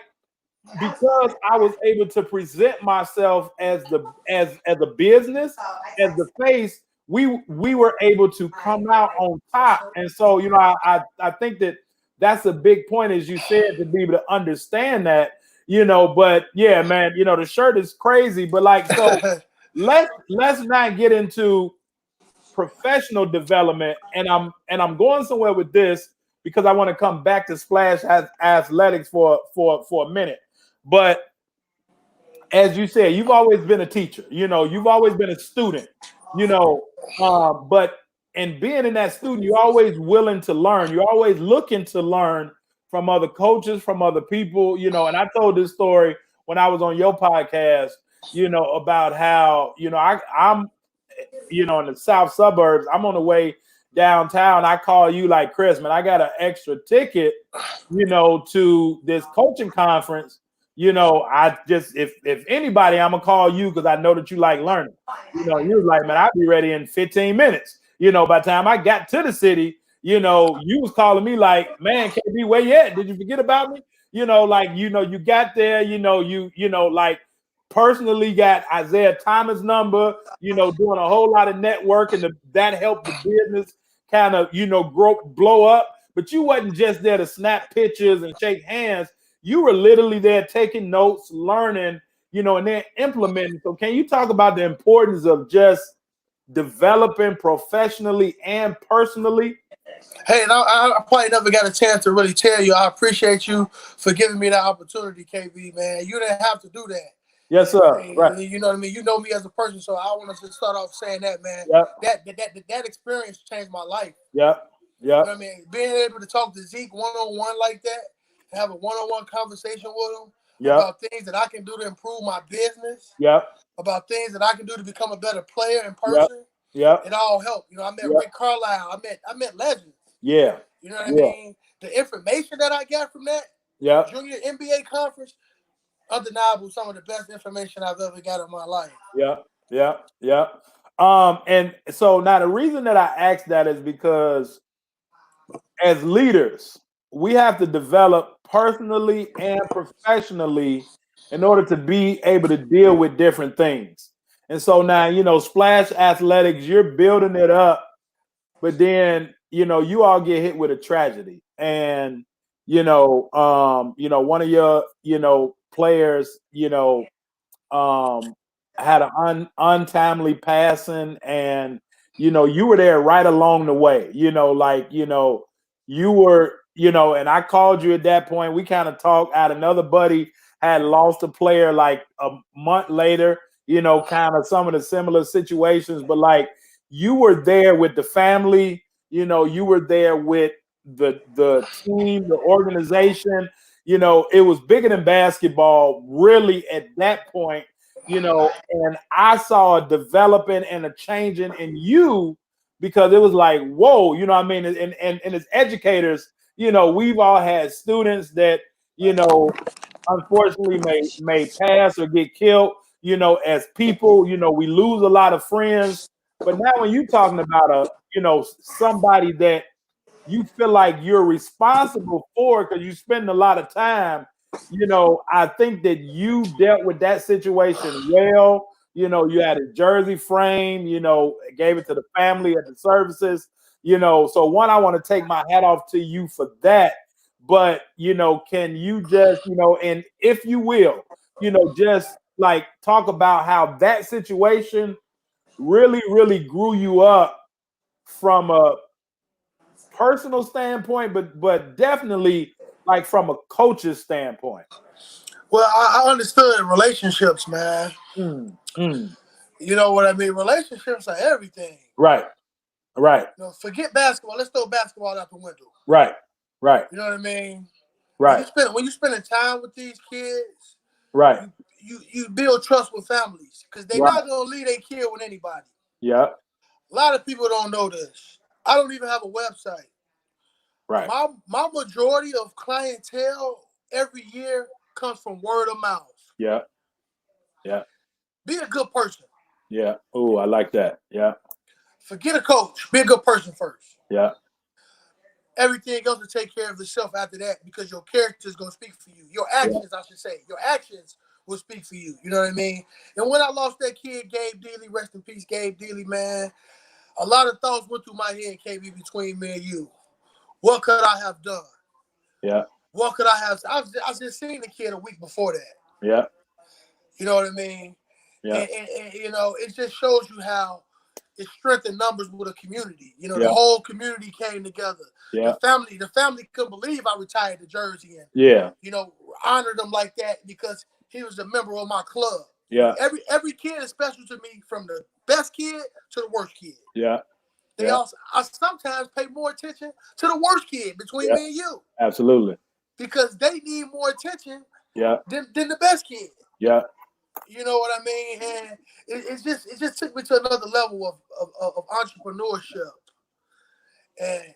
because I was able to present myself as a business, as the face, we were able to come out on top. And so, I think that's a big point, as you said, to be able to understand that, but yeah, man, the shirt is crazy, but like, so let's not get into professional development. And I'm going somewhere with this because I want to come back to Splash Athletics for a minute. But as you said, you've always been a teacher, you've always been a student, but in being in that student, you're always willing to learn. You're always looking to learn from other coaches, from other people, and I told this story when I was on your podcast, about how, I'm, in the south suburbs, I'm on the way downtown. I call you like, Kris, man, I got an extra ticket, to this coaching conference. I just, if anybody, I'm gonna call you because I know that you like learning. You was like, man, I'll be ready in 15 minutes. By the time I got to the city, you was calling me like, man, KB, where you at? Did you forget about me? You got there, like personally got Isaiah Thomas' number, doing a whole lot of networking that helped the business kind of, blow up. But you wasn't just there to snap pictures and shake hands. You were literally there taking notes, learning, and then implementing. So can you talk about the importance of just developing professionally and personally? Hey, and I probably never got a chance to really tell you. I appreciate you for giving me that opportunity, KB, man. You didn't have to do that. Yes, sir. And, right. You know what I mean? You know me as a person, so I want to just start off saying that, man. Yep. That experience changed my life. Yep. You know what I mean? Being able to talk to Zeke one-on-one like that, have a one-on-one conversation with him about things that I can do to improve my business. About things that I can do to become a better player in person. It all helped. I met Rick Carlisle. I met legends. Yeah. You know what I mean? The information that I got from that junior NBA conference, undeniable, some of the best information I've ever got in my life. Yeah. And so now the reason that I asked that is because as leaders, we have to develop personally and professionally in order to be able to deal with different things. And so now, Splash Athletics, you're building it up, but then, you all get hit with a tragedy. And, one of your, players, had an untimely passing, and, you were there right along the way, you were, and I called you at that point. We kind of talked out. Another buddy had lost a player like a month later, kind of some of the similar situations, but like you were there with the family, you were there with the team, the organization, it was bigger than basketball really at that point, and I saw a developing and a changing in you because it was like, whoa, what I mean? And as educators, we've all had students that, unfortunately may pass or get killed. As people, we lose a lot of friends. But now when you're talking about somebody that you feel like you're responsible for because you spend a lot of time, I think that you dealt with that situation well. You had a jersey frame, gave it to the family at the services, So one, I want to take my hat off to you for that. But, can you just, and if you will, just like talk about how that situation really, really grew you up from a personal standpoint, but definitely like from a coach's standpoint. Well, I understood relationships, man. Mm. You know what I mean? Relationships are everything. Right. Forget basketball. Let's throw basketball out the window. Right. You know what I mean? Right. When you spending time with these kids, right, you build trust with families because they're not gonna leave their kid with anybody. Yeah. A lot of people don't know this. I don't even have a website. Right. My majority of clientele every year comes from word of mouth. Yeah. Be a good person. Yeah. Oh, I like that. Yeah. Forget a coach. Be a good person first. Yeah. Everything else will take care of itself after that because your character is going to speak for you. Your actions, I should say. Your actions will speak for you. You know what I mean? And when I lost that kid, Gabe Dealey, rest in peace, Gabe Dealey, man, a lot of thoughts went through my head, KB, between me and you. What could I have done? Yeah. What could I have? I just seen the kid a week before that. Yeah. You know what I mean? Yeah. And it just shows you how it strengthened numbers with a community. The whole community came together. Yeah. The family couldn't believe I retired the jersey and honored him like that because he was a member of my club. Yeah. Every kid is special to me, from the best kid to the worst kid. Yeah. I sometimes pay more attention to the worst kid between me and you. Absolutely. Because they need more attention than the best kid. Yeah. You know what I mean? And it just took me to another level of entrepreneurship. And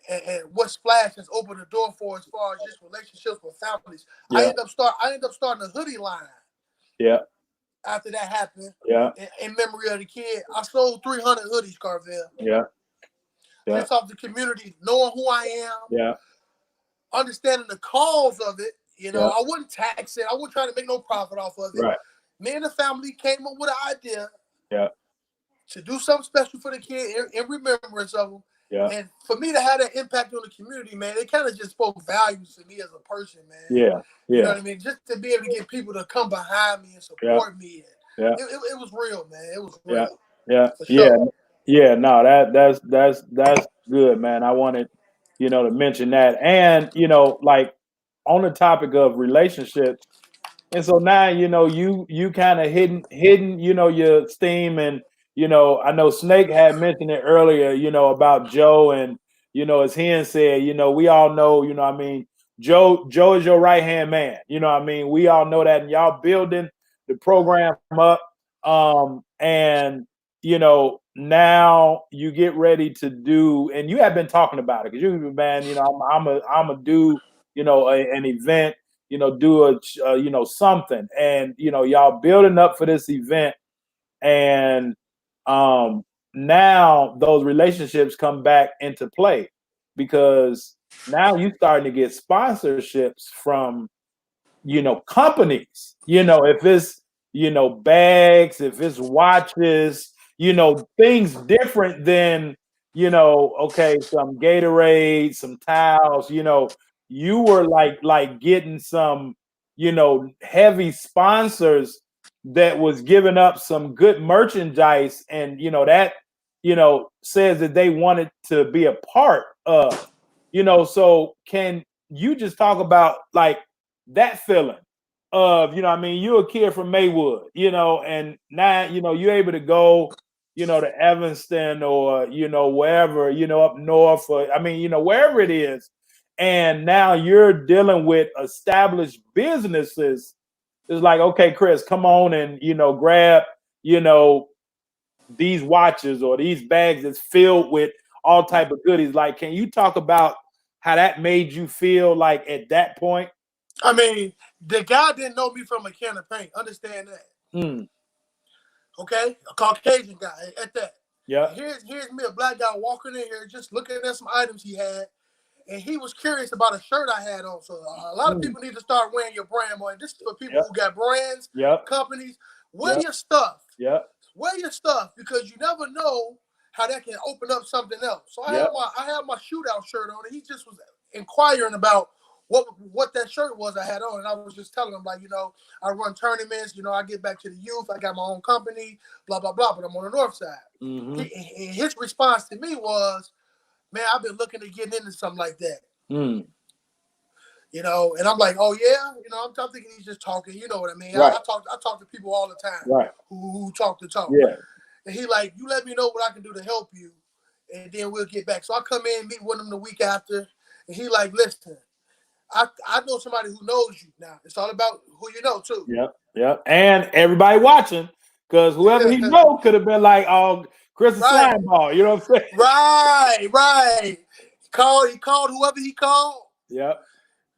what Splash has opened the door for as far as just relationships with families. I ended up starting a hoodie line. Yeah. After that happened. Yeah. In memory of the kid. I sold 300 hoodies, Carvel. Yeah. Just off the community, knowing who I am. Yeah. Understanding the cause of it. I wouldn't tax it. I wouldn't try to make no profit off of it. Right. Me and the family came up with an idea. Yeah. To do something special for the kid in remembrance of him. Yeah. And for me to have that impact on the community, man, it kind of just spoke values to me as a person, man. Yeah. You know what I mean? Just to be able to get people to come behind me and support me. Yeah. It was real, man. It was real. Yeah. For sure. Yeah. No, that's good, man. I wanted, to mention that. And, like on the topic of relationships. And so now, you kind of hidden, your steam. And, I know Snake had mentioned it earlier, about Joe. And, as Hen said, we all know, Joe is your right-hand man. We all know that. And y'all building the program up. And, now you get ready to do, and you have been talking about it because you've been, man, I'm a do, an event, do a, something. And, y'all building up for this event. And now those relationships come back into play because now you're starting to get sponsorships from, companies, if it's, bags, if it's watches, things different than, okay, some Gatorade, some towels, you were like getting some, heavy sponsors that was giving up some good merchandise. And, that, says that they wanted to be a part of, so can you just talk about like that feeling of, you're a kid from Maywood, and now, you're able to go, to Evanston or, wherever, up north or, wherever it is. And now you're dealing with established businesses. It's like, okay, Kris, come on and, grab, these watches or these bags that's filled with all type of goodies. Like, can you talk about how that made you feel like at that point? I mean, the guy didn't know me from a can of paint. Understand that. Okay? A Caucasian guy at that. Yeah. Here's me, a black guy walking in here, just looking at some items he had. And he was curious about a shirt I had on. So a lot of people need to start wearing your brand more. And this is for people who got brands, companies. Wear your stuff. Wear your stuff, because you never know how that can open up something else. So I had my shootout shirt on, and he just was inquiring about what that shirt was I had on. And I was just telling him, like, I run tournaments, I get back to the youth, I got my own company, blah, blah, blah, but I'm on the north side. His response to me was, man, I've been looking to get into something like that. And I'm like, oh yeah, I'm thinking he's just talking. You know what I mean? Right. I talk to people all the time, who talk to talk. Yeah. And he like, you let me know what I can do to help you, and then we'll get back. So I come in, meet with him the week after, and he like, listen, I know somebody who knows you now. It's all about who you know too. Yep. And everybody watching, because whoever he know could have been like, oh, Kris is slime ball. You know what I'm saying? Right. He called whoever he called. Yep.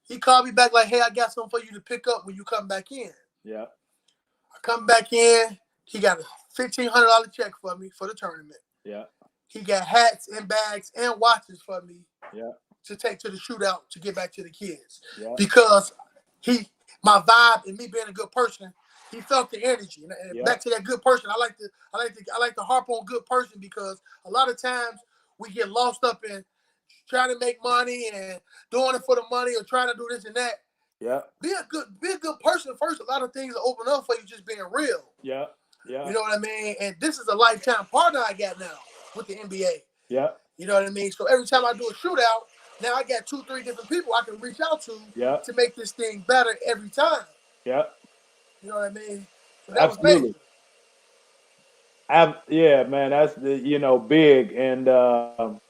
He called me back like, hey, I got something for you to pick up when you come back in. Yeah. I come back in. He got a $1,500 check for me for the tournament. Yeah. He got hats and bags and watches for me. Yeah. To take to the shootout to get back to the kids. Yeah. Because my vibe and me being a good person, he felt the energy. And back to that good person. I like to harp on good person, because a lot of times we get lost up in trying to make money and doing it for the money or trying to do this and that. Yeah. Be a good person first. A lot of things will open up for you just being real. Yeah. Yeah. You know what I mean? And this is a lifetime partner I got now with the NBA. Yeah. You know what I mean? So every time I do a shootout, now I got 2-3 different people I can reach out to make this thing better every time. Yeah. You know what I mean? So that Absolutely. Was major. Yeah, man, that's big. And now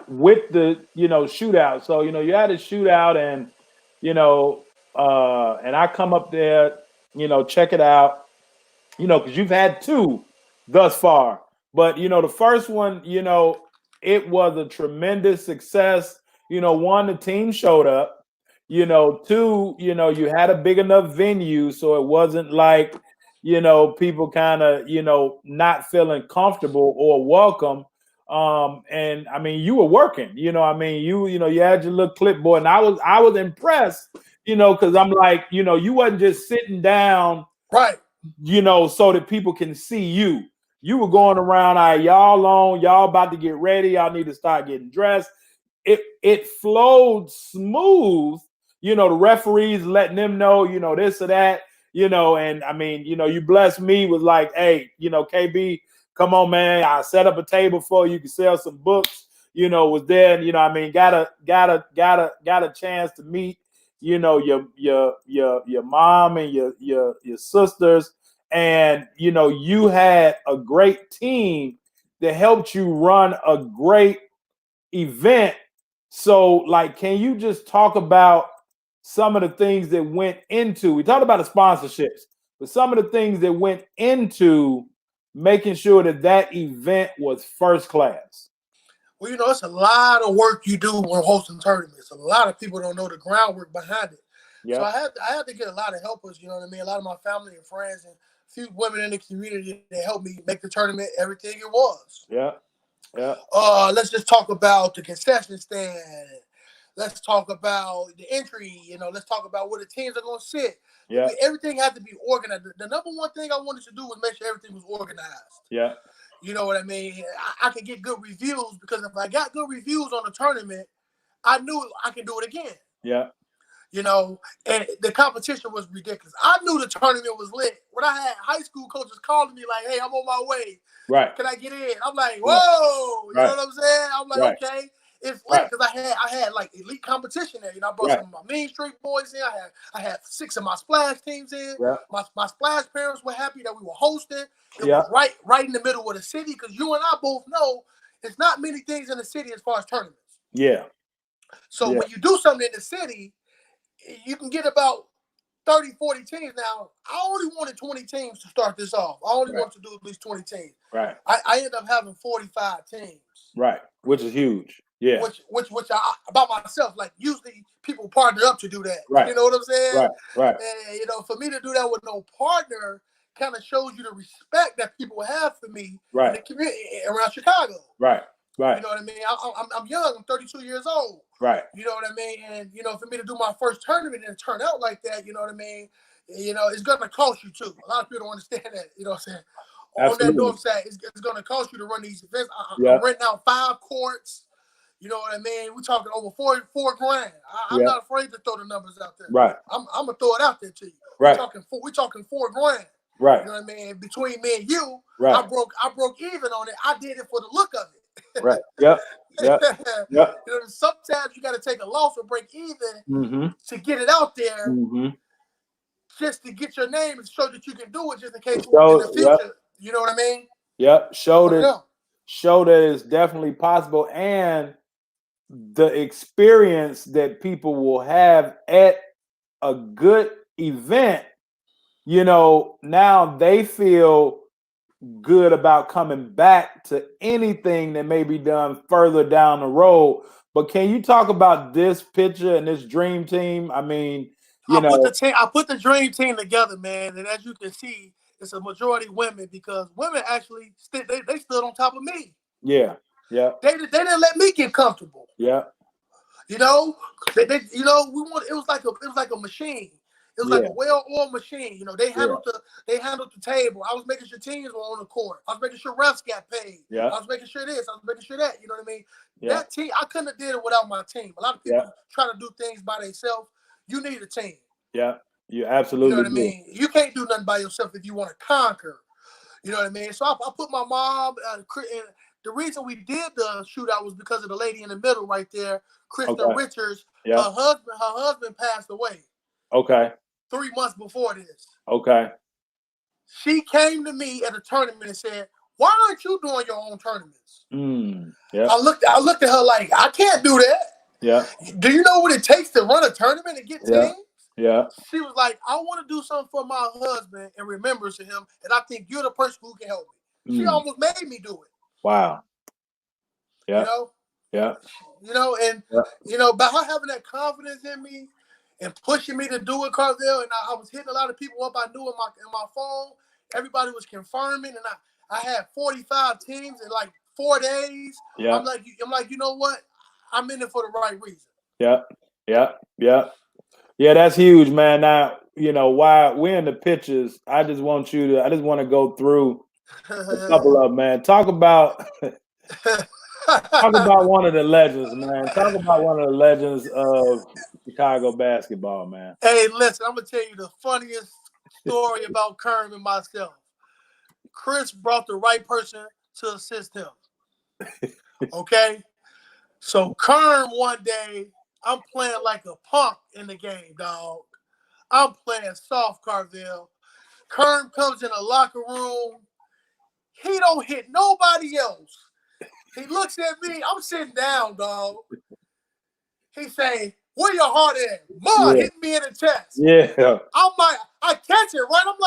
with the shootout. So you had a shootout, and and I come up there, check it out, because you've had 2 thus far. But the first one, it was a tremendous success. 1, the team showed up. 2, you had a big enough venue, so it wasn't like, people kind of, not feeling comfortable or welcome. And I mean, you were working. You had your little clipboard, and I was impressed. Because I'm like, you wasn't just sitting down, right? So that people can see you. You were going around, all right, y'all on, y'all about to get ready, y'all need to start getting dressed. It flowed smooth, the referees letting them know, this or that, and I mean, you blessed me with like, hey, KB, come on, man, I set up a table for you, can sell some books, was there, and, I mean, got a chance to meet, your mom and your sisters. And, you had a great team that helped you run a great event. So, like, can you just talk about some of the things that went into, we talked about the sponsorships, but some of the things that went into making sure that event was first class? Well, it's a lot of work you do when hosting tournaments. A lot of people don't know the groundwork behind it. Yep. So I had to get a lot of helpers, you know what I mean? A lot of my family and friends and a few women in the community that helped me make the tournament everything it was. Yeah. Yeah. Let's just talk about the concession stand. Let's talk about the entry. Let's talk about where the teams are going to sit. Yeah. Everything had to be organized. The number one thing I wanted to do was make sure everything was organized. Yeah. You know what I mean? I could get good reviews, because if I got good reviews on the tournament, I knew I could do it again. Yeah. And the competition was ridiculous. I knew the tournament was lit when I had high school coaches calling me like, hey, I'm on my way. Right. Can I get in? I'm like, whoa. You know what I'm saying? I'm like, okay. It's lit, because I had like elite competition there. I brought some of my Main Street boys in. I had 6 of my splash teams in. Yeah. My splash parents were happy that we were hosting. It was right in the middle of the city, because you and I both know there's not many things in the city as far as tournaments. Yeah. So when you do something in the city, you can get about 30, 40 teams. Now, I only wanted 20 teams to start this off. I only wanted to do at least 20 teams. Right. I ended up having 45 teams. Right. Which is huge. Yeah. Which I, about myself, like, usually people partner up to do that. Right. You know what I'm saying? Right. And, you know, for me to do that with no partner kind of shows you the respect that people have for me in the community around Chicago. Right. You know what I mean? I'm young. I'm 32 years old. Right. You know what I mean? And, you know, for me to do my first tournament and turn out like that, you know what I mean? You know, it's going to cost you too. A lot of people don't understand that. You know what I'm saying? Absolutely. On that north side, it's going to cost you to run these events. I'm renting out 5 courts. You know what I mean? We're talking over $4 grand. I'm not afraid to throw the numbers out there. Right. I'm gonna throw it out there to you. Right. We're talking $4 grand. Right. You know what I mean? Between me and you, right. I broke even on it. I did it for the look of it. Right. Yep. You know, sometimes you got to take a loss or break even to get it out there, just to get your name and show that you can do it, just in case in the future. You know what I mean? Yep. Show that it's definitely possible, and the experience that people will have at a good event, you know, now they feel good about coming back to anything that may be done further down the road. But can you talk about this picture and this dream team? I mean, I put the dream team together, man, and as you can see, it's a majority women, because women actually they stood on top of me. Yeah. They didn't let me get comfortable. Yeah. You know, it was like a machine. It was like a well-oiled machine. You know, they handled the table. I was making sure teams were on the court. I was making sure refs got paid. Yeah. I was making sure this. I was making sure that. You know what I mean? Yeah. That team, I couldn't have did it without my team. A lot of people try to do things by themselves. You need a team. Yeah. You absolutely. You know what I mean? You can't do nothing by yourself if you want to conquer. You know what I mean? So I put my mom. The reason we did the shootout was because of the lady in the middle right there, Kristen Richards. Yeah. Her husband passed away. Okay. 3 months before this. Okay. She came to me at a tournament and said, "Why aren't you doing your own tournaments?" Yeah. I looked at her like, I can't do that. Yeah. Do you know what it takes to run a tournament and get teams? Yeah. She was like, I want to do something for my husband in remembrance of him, and I think you're the person who can help me. She almost made me do it. Wow. Yeah. You know? Yeah. You know, and you know, by her having that confidence in me and pushing me to do it, Carvel, and I was hitting a lot of people up I knew in my phone. Everybody was confirming, and I had 45 teams in like 4 days. Yeah. I'm like, you know what? I'm in it for the right reason. Yeah, that's huge, man. Now, you know, while we're in the pictures, I just want to go through a couple of them, man. Talk about one of the legends, man. Talk about one of the legends of Chicago basketball, man. Hey, listen, I'm gonna tell you the funniest story about Kerm and myself. Kris brought the right person to assist him. Okay? So Kerm, one day, I'm playing like a punk in the game, dog. I'm playing soft, Carvel. Kerm comes in the locker room. He don't hit nobody else. He looks at me. I'm sitting down, dog. He saying, "Where your heart at?" Mom hit me in the chest. Yeah. I'm like, I catch it, right? I'm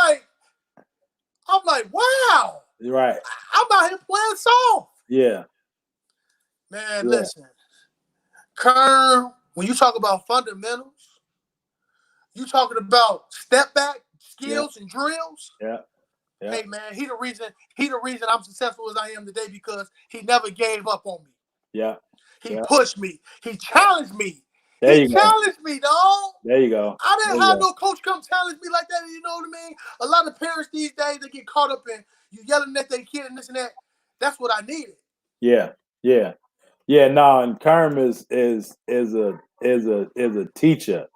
like, wow. Right. I'm out here playing soft. Yeah. Man, listen. Kerm, when you talk about fundamentals, you talking about step back skills and drills. Yeah. Hey man, he the reason I'm successful as I am today, because he never gave up on me. Yeah. He pushed me. He challenged me. He challenged me, dog. There you go. I didn't have no coach come challenge me like that. You know what I mean? A lot of parents these days, they get caught up in you yelling at their kid and this and that. That's what I needed. Yeah. No, and Kerm is a teacher.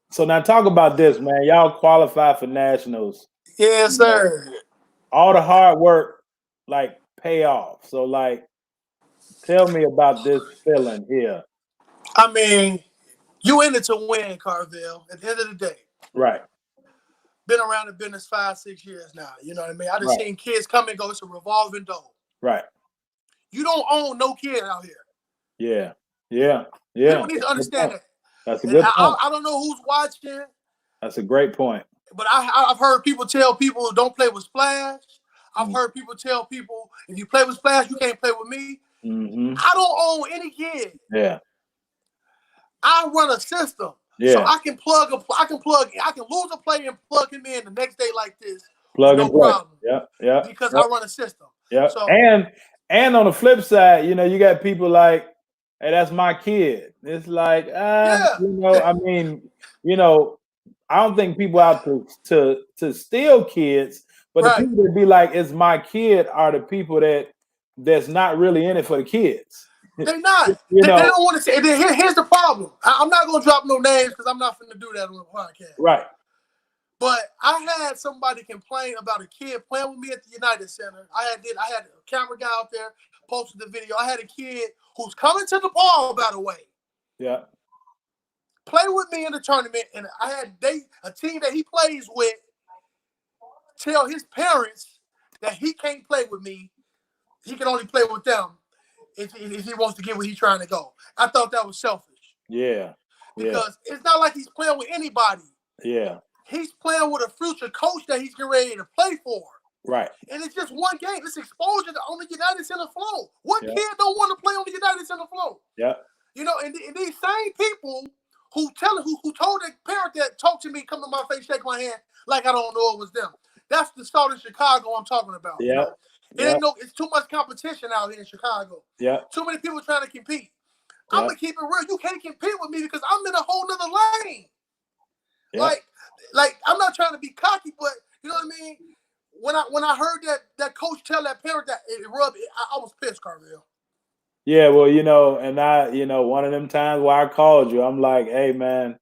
So now talk about this, man. Y'all qualify for nationals. Yes, sir. All the hard work, like, pay off. So, like, tell me about this feeling here. I mean, you in it to win, Carvel. At the end of the day. Right. Been around the business 5-6 years now. You know what I mean? I just seen kids come and go. It's a revolving door. Right. You don't own no kid out here. Yeah. People need to understand that. That's a good point. I don't know who's watching. That's a great point. But I've heard people tell people don't play with Splash. I've heard people tell people, if you play with Splash, you can't play with me. Mm-hmm. I don't own any kid. Yeah. I run a system. So I can lose a play and plug him in the next day like this. Plug no and play. problem. Yeah. Because I run a system. Yeah. So and on the flip side, you got people like, hey, that's my kid. It's like, I mean, I don't think people out to steal kids, but the people that be like, it's my kid are the people that's not really in it for the kids. They're not. They don't want to say. Here's the problem. I'm not going to drop no names because I'm not going to do that on the podcast. Right. But I had somebody complain about a kid playing with me at the United Center. I had a camera guy out there posted the video. I had a kid who's coming to the ball, by the way. Yeah. Play with me in the tournament, and I had a team that he plays with tell his parents that he can't play with me. He can only play with them if he wants to get where he's trying to go. I thought that was selfish. Yeah. Because it's not like he's playing with anybody. Yeah. He's playing with a future coach that he's getting ready to play for. Right. And it's just one game. It's exposure on the United Center floor. What kid don't want to play on the United Center floor? Yeah. And these same people who told the parent that talked to me, come to my face, shake my hand, like I don't know it was them. That's the start in Chicago I'm talking about. Yeah. It's too much competition out here in Chicago. Yeah. Too many people trying to compete. I'm gonna keep it real. You can't compete with me because I'm in a whole nother lane. Yeah. Like I'm not trying to be cocky, but you know what I mean? When I heard that coach tell that parent that it rubbed, I was pissed, Carvel. Yeah, well, and I, one of them times where I called you, I'm like, hey man,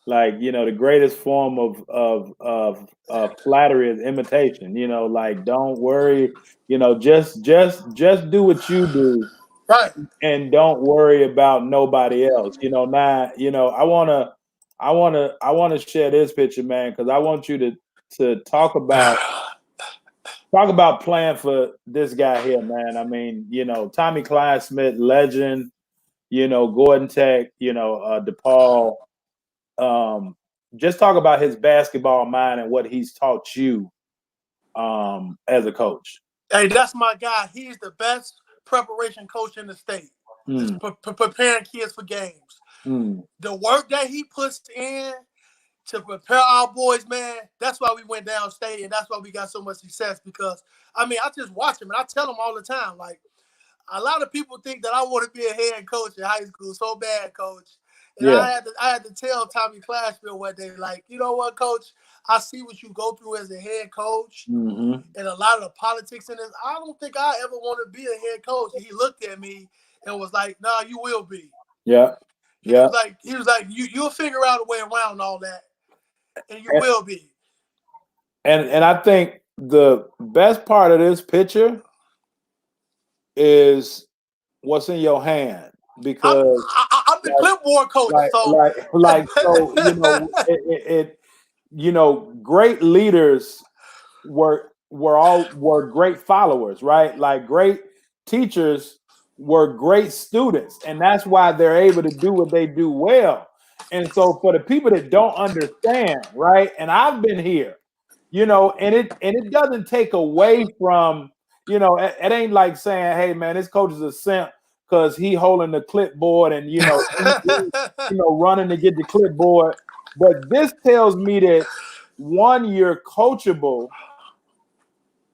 like, the greatest form of flattery is imitation. Like, don't worry, just do what you do, right? And don't worry about nobody else. Now, I wanna share this picture, man, because I want you to talk about playing for this guy here, man. I mean, Tommy Klein-Smith, legend, Gordon Tech, DePaul. Just talk about his basketball mind and what he's taught you as a coach. Hey, that's my guy. He's the best preparation coach in the state. Preparing kids for games. The work that he puts in to prepare our boys, man, that's why we went downstate, and that's why we got so much success. Because I just watch him, and I tell him all the time, like, a lot of people think that I want to be a head coach in high school so bad, coach. And I had to tell Tommy Clashville one day, like, you know what, coach? I see what you go through as a head coach, and a lot of the politics in this. I don't think I ever want to be a head coach. And he looked at me and was like, "Nah, you will be." Yeah. He was like, you'll figure out a way around all that, and you will be. And I think the best part of this picture is what's in your hand, because I'm the clipboard coach. Great leaders were great followers, right? Like, great teachers were great students, and that's why they're able to do what they do well. And so for the people that don't understand, right? And I've been here, and it doesn't take away from, it ain't like saying, hey man, this coach is a simp because he holding the clipboard and running to get the clipboard. But this tells me that, one, you're coachable,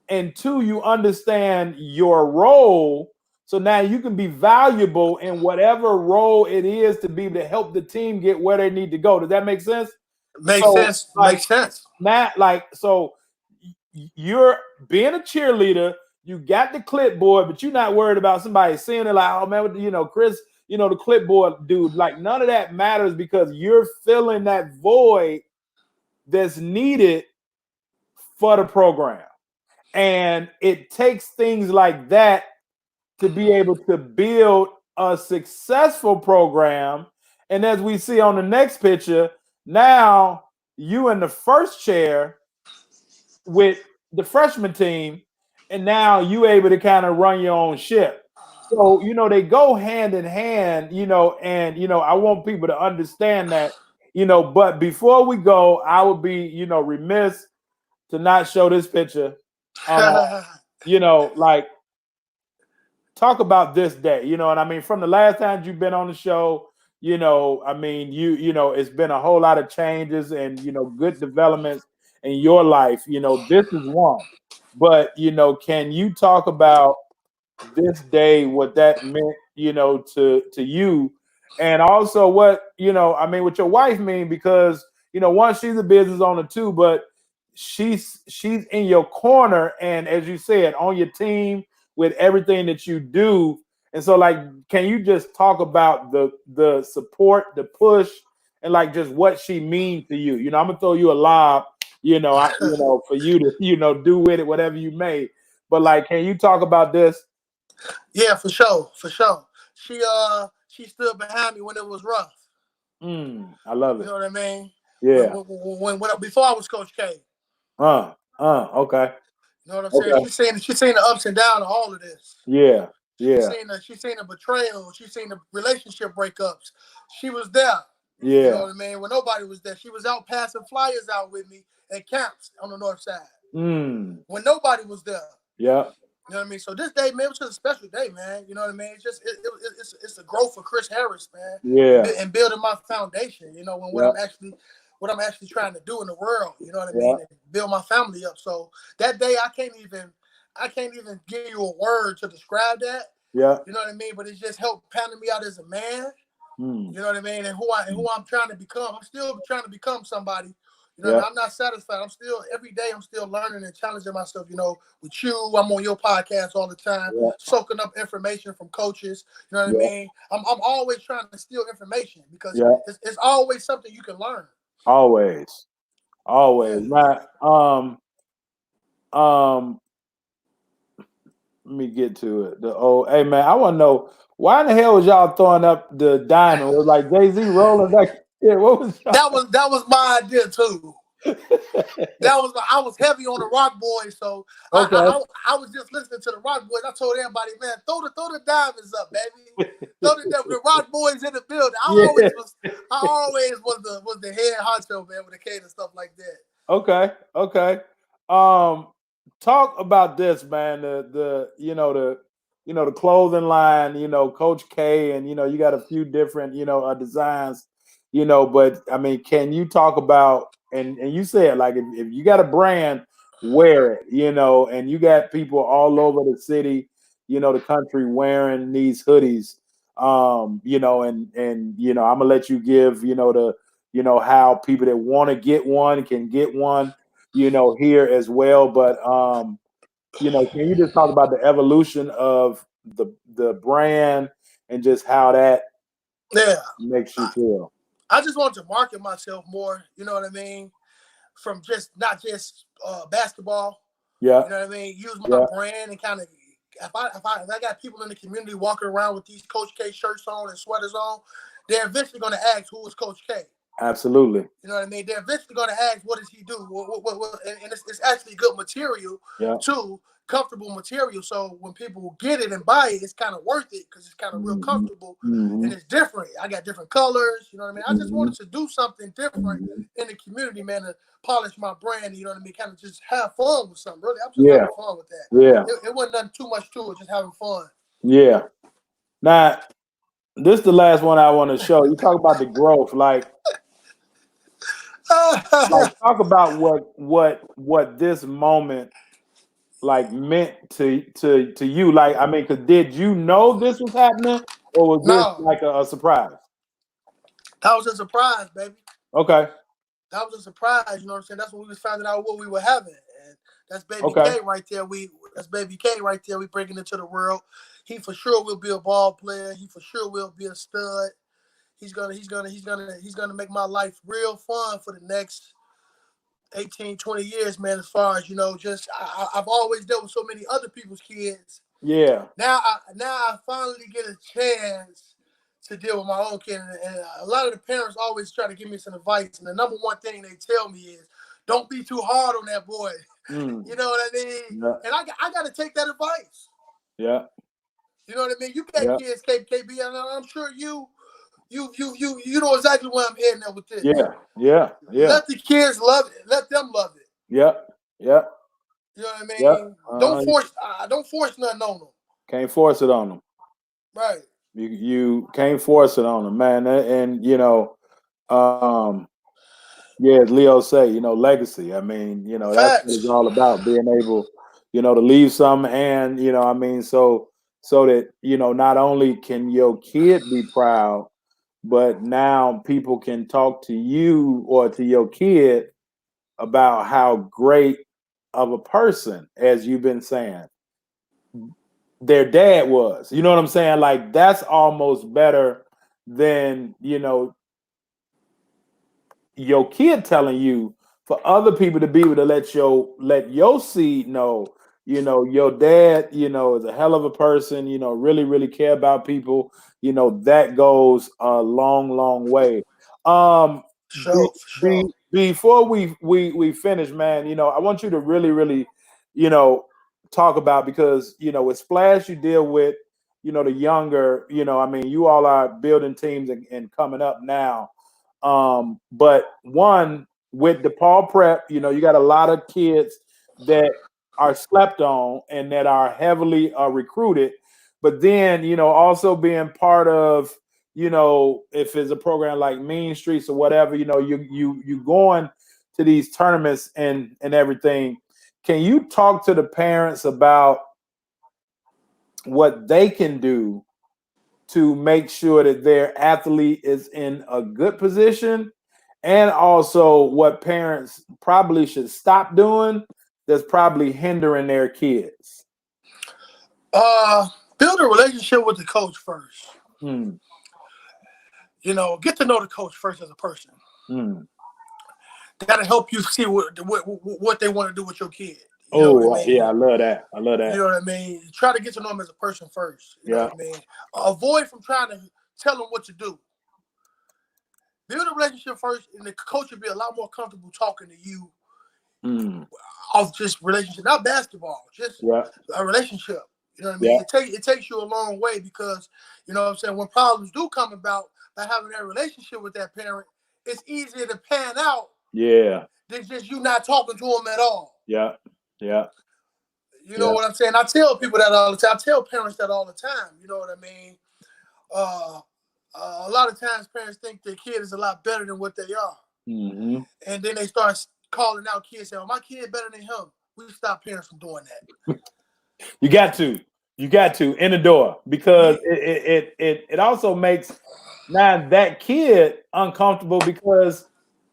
and two, you understand your role. So now you can be valuable in whatever role it is to be able to help the team get where they need to go. Does that make sense? Makes sense. Makes sense. Matt, so you're being a cheerleader, you got the clipboard, but you're not worried about somebody seeing it like, oh man, Kris, the clipboard dude. Like, none of that matters, because you're filling that void that's needed for the program. And it takes things like that to be able to build a successful program. And as we see on the next picture, now you in the first chair with the freshman team, and now you able to kind of run your own ship. So, they go hand in hand, and, I want people to understand that, but before we go, I would be, remiss to not show this picture. Talk about this day, from the last time you've been on the show I mean, it's been a whole lot of changes and good developments in your life. This is one. But can you talk about this day, what that meant, to you, and also what I mean, what your wife mean, because one, she's a business owner too, but she's in your corner, and as you said, on your team with everything that you do. And so, like, can you just talk about the support, the push, and like just what she means to you? I'm gonna throw you a lob, for you to do with it whatever you may. But like, can you talk about this? Yeah, for sure, for sure. She stood behind me when it was rough. I love You it. know what I mean? Yeah. When before I was Coach K. Okay. You know what I'm saying? Okay. She's seen the ups and downs of all of this. Yeah. She's Yeah. seen the betrayal. She's seen the relationship breakups. She was there. You know Yeah. what I mean? When nobody was there, she was out passing flyers out with me at camps on the north side. When nobody was there. Yeah. You know what I mean? So this day, man, was just a special day, man. You know what I mean? It's just it's the growth for Kris Harris, man, Yeah. and building my foundation. When Yeah. what I'm actually trying to do in the world. You know what I Yeah. mean? And build my family up. So that day, I can't even give you a word to describe that. Yeah. You know what I mean? But it just helped pounding me out as a man. Mm. You know what I mean? And who I'm trying to become. I'm still trying to become somebody. You know what I Yeah. mean? I'm not satisfied. Every day I'm still learning and challenging myself. With you, I'm on your podcast all the time, Yeah. soaking up information from coaches. You know what I Yeah. mean? I'm always trying to steal information because Yeah. it's always something you can learn. Always. Yeah. Now, let me get to it. Hey man, I want to know why in the hell was y'all throwing up the diamond? Was like Jay-Z rolling back? Yeah, what was y'all? That was my idea too. I was heavy on the Rock Boys, so Okay. I was just listening to the Rock Boys. I told everybody, man, throw the diamonds up, baby. Throw the Rock Boys in the building. Yeah. I always was the head honcho, man, with the K and stuff like that. Okay. Talk about this, man. The clothing line. Coach K, and you got a few different designs. But I mean, can you talk about and you said like if you got a brand, wear it. And you got people all over the city, the country wearing these hoodies. I'm gonna let you give how people that want to get one can get one, here as well. But can you just talk about the evolution of the brand and just how that Yeah. makes you feel? I just want to market myself more, you know what I mean? From not just basketball. Yeah. You know what I mean? Use my Yeah. brand and kind of if I got people in the community walking around with these Coach K shirts on and sweaters on, they're eventually going to ask who is Coach K. Absolutely. You know what I mean? They're eventually going to ask, what does he do? And it's actually good material, Yeah. too, comfortable material. So when people get it and buy it, it's kind of worth it because it's kind of real comfortable and it's different. I got different colors. You know what I mean? I just wanted to do something different in the community, man, to polish my brand. You know what I mean? Kind of just have fun with something. Really, I'm just having fun with that. Yeah. It wasn't nothing too much to it, just having fun. Yeah. Now, this is the last one I want to show. You talk about the growth, like talk about what this moment like meant to you. Like, I mean, because did you know this was happening, or was this No, like a surprise? that was a surprise, baby. Okay. That was a surprise. You know what I'm saying? That's when we was finding out what we were having. And that's baby Okay. K right there. That's baby K right there. We bringing into the world. He for sure will be a ball player. He for sure will be a stud. He's gonna make my life real fun for the next 18, 20 years, man. As far as just I've always dealt with so many other people's kids. Yeah. Now I finally get a chance to deal with my own kid, and a lot of the parents always try to give me some advice. And the number one thing they tell me is, don't be too hard on that boy. You know what I mean? Yeah. And I got to take that advice. Yeah. You know what I mean? You got kids, KB, and I'm sure you know exactly where I'm heading at with this. Yeah. Let the kids love it. Let them love it. Yeah. You know what I mean? Yeah. Don't force nothing on them. Can't force it on them. Right. You can't force it on them, man. And yeah, as Leo say, legacy. I mean, that's what it's Facts. all about, being able, to leave some, and I mean, so that not only can your kid be proud, but now people can talk to you or to your kid about how great of a person, as you've been saying, their dad was. You know what I'm saying? Like that's almost better than, your kid telling you, for other people to be able to let your seed know, your dad, is a hell of a person, really, really care about people, that goes a long, long way. Be, Sure, for sure. before we finish, man, I want you to really, really, you know, talk about, because, with Splash you deal with, the younger, I mean, you all are building teams and coming up now. But one, with DePaul Prep, you got a lot of kids that are slept on and that are heavily recruited. But then, also being part of, if it's a program like Mean Streets or whatever, you going to these tournaments and everything. Can you talk to the parents about what they can do to make sure that their athlete is in a good position, and also what parents probably should stop doing that's probably hindering their kids? Build a relationship with the coach first. Hmm. Get to know the coach first as a person. Hmm. That'll help you see what they want to do with your kid. You know what I Oh, yeah, mean? I love that. I love You that. know what I mean? Try to get to know them as a person first. You know Yeah. what I mean? Avoid from trying to tell them what to do. Build a relationship first, and the coach will be a lot more comfortable talking to you Hmm. of just relationship, not basketball, just Yeah. a relationship. You know what I Yeah. mean? It takes you a long way, because you know what I'm saying, when problems do come about by having that relationship with that parent, it's easier to pan out Yeah. than just you not talking to them at all. Yeah. Yeah. You know Yeah. what I'm saying? I tell people that all the time. I tell parents that all the time. You know what I mean? Uh, a lot of times parents think their kid is a lot better than what they are. Hmm. And then they start calling out kids, saying, "Oh, my kid better than him." We stop parents from doing that. You got to. You got to in the door, because Yeah. it also makes now that kid uncomfortable, because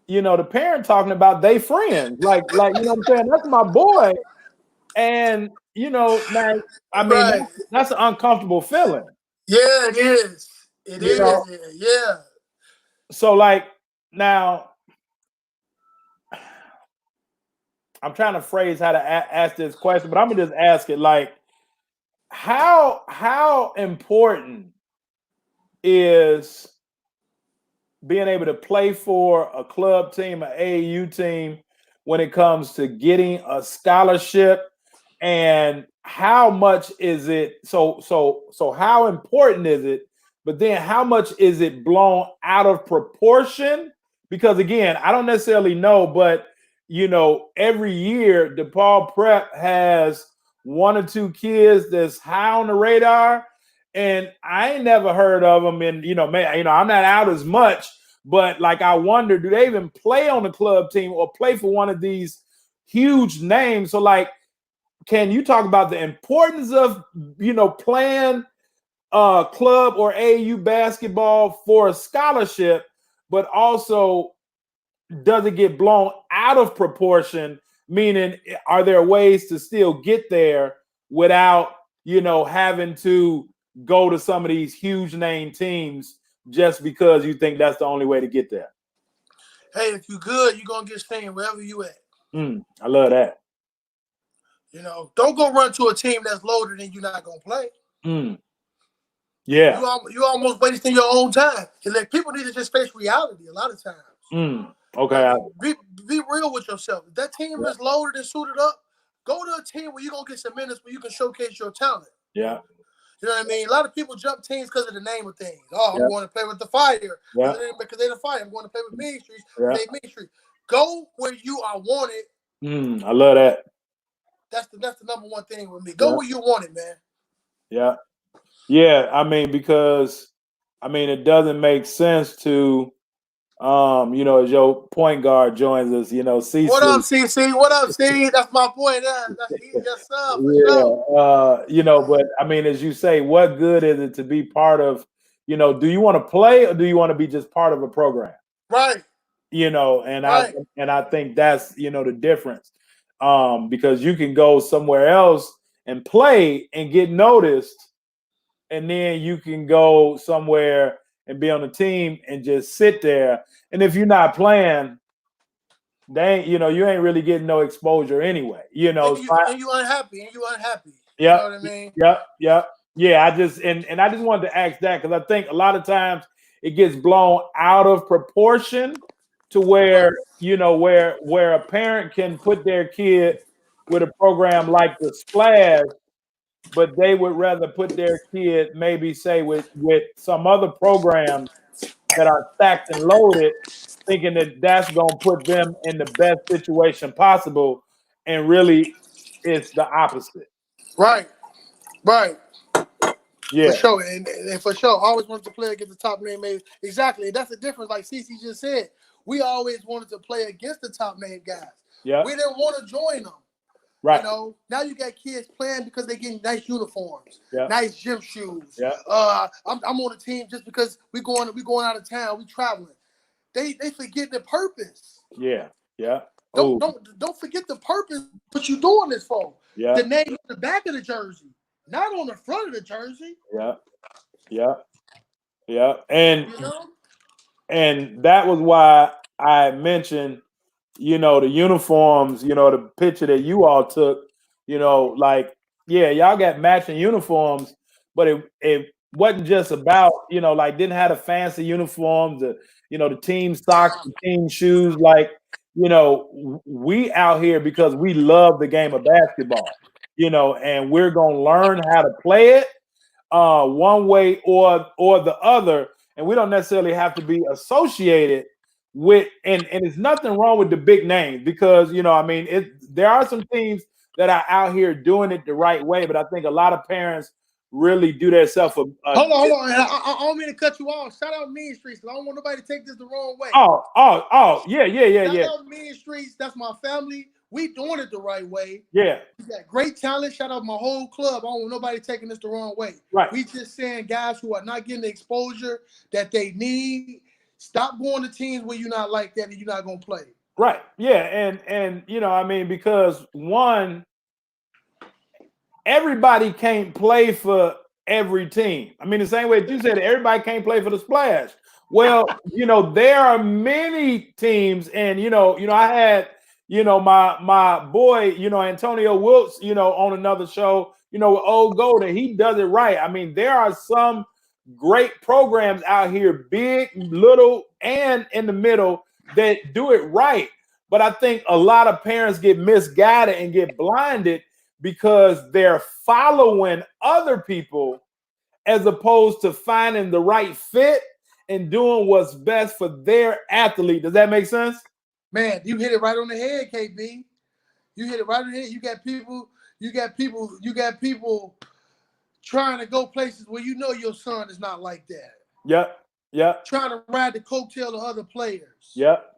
the parent talking about they friends, like what I'm saying, that's my boy, and now I mean Right. that's an uncomfortable feeling, Yeah, it is. It you know. is. Yeah. So like now I'm trying to phrase how to ask this question, but I'm gonna just ask it like, how important is being able to play for a club team, an AAU team, when it comes to getting a scholarship, and how much is it? So how important is it? But then how much is it blown out of proportion? Because again, I don't necessarily know, but every year DePaul Prep has one or two kids that's high on the radar, and I ain't never heard of them. And man, I'm not out as much, but like I wonder, do they even play on the club team or play for one of these huge names? So like, can you talk about the importance of playing club or AAU basketball for a scholarship, but also does it get blown out of proportion? Meaning, are there ways to still get there without having to go to some of these huge name teams just because you think that's the only way to get there? Hey, if you good, you're gonna get staying wherever you at. I love that. Don't go run to a team that's loaded and you're not gonna play. Mm, yeah. You almost wasting your own time. And like, people need to just face reality a lot of times. Okay. Like, be real with yourself. If that team Yeah. is loaded and suited up, go to a team where you're gonna get some minutes where you can showcase your talent. Yeah. You know what I mean? A lot of people jump teams because of the name of things. Oh, I'm Yeah. going to play with the Fire Yeah. because they're the Fire. I'm going to play with Main Street Yeah. because they Main Street. Go where you are wanted. I love that. That's the number one thing with me. Go Yeah. where you want it, man. Yeah. Yeah, I mean, because I mean it doesn't make sense to as your point guard joins us, What CC. up, CC? What up, C? That's my boy. That's yes, sir, for sure. Yeah, but I mean, as you say, what good is it to be part of, do you want to play or do you want to be just part of a program? Right, And I right, and I think that's the difference. Because you can go somewhere else and play and get noticed, and then you can go somewhere and be on the team and just sit there. And if you're not playing, they ain't, you ain't really getting no exposure anyway. and So you unhappy, and you unhappy. You know yep, what I mean? yep. Yeah, I just wanted to ask that because I think a lot of times it gets blown out of proportion to Right, where where a parent can put their kid with a program like the Splash, but they would rather put their kid maybe say with some other programs that are stacked and loaded, thinking that that's going to put them in the best situation possible, and really it's the opposite. right, right. For Yeah, sure, and for sure, always wanted to play against the top name. Exactly, that's the difference. Like CC just said, we always wanted to play against the top name guys. yeah, We didn't want to join them. right, Now you got kids playing because they getting nice uniforms, yeah, nice gym shoes. yeah, I'm on the team just because we going out of town, we traveling. They forget the purpose. yeah, yeah. Don't Oh, don't don't forget the purpose. What you doing this for? yeah, The name on the back of the jersey, not on the front of the jersey. yeah, yeah, yeah. And You know. and that was why I mentioned, the uniforms, the picture that you all took, like, yeah, y'all got matching uniforms, but it wasn't just about, like didn't have the fancy uniforms, the team socks, the team shoes. Like, we out here because we love the game of basketball, and we're gonna learn how to play it one way or the other, and we don't necessarily have to be associated with. And it's nothing wrong with the big names because I mean there are some teams that are out here doing it the right way, but I think a lot of parents really do themselves Hold on. I don't mean to cut you off. Shout out Mean Streets. I don't want nobody to take this the wrong way. Yeah. Shout out Mean Streets. That's my family. We doing it the right way. Yeah. We got great talent. Shout out my whole club. I don't want nobody taking this the wrong way. Right. We just saying guys who are not getting the exposure that they need. Stop going to teams where you're not like that and you're not gonna play. Right. Yeah. And I mean, because one, everybody can't play for every team. I mean, the same way that you said everybody can't play for the Splash. Well, there are many teams, and I had my boy, Antonio Wilkes, on another show, with Old Golden. He does it right. I mean, there are some great programs out here, big, little, and in the middle, that do it right. But I think a lot of parents get misguided and get blinded because they're following other people as opposed to finding the right fit and doing what's best for their athlete. Does that make sense? Man, you hit it right on the head, KB. You hit it right on the head. You got people trying to go places where your son is not like that. Yep. Trying to ride the coattail of other players. Yep.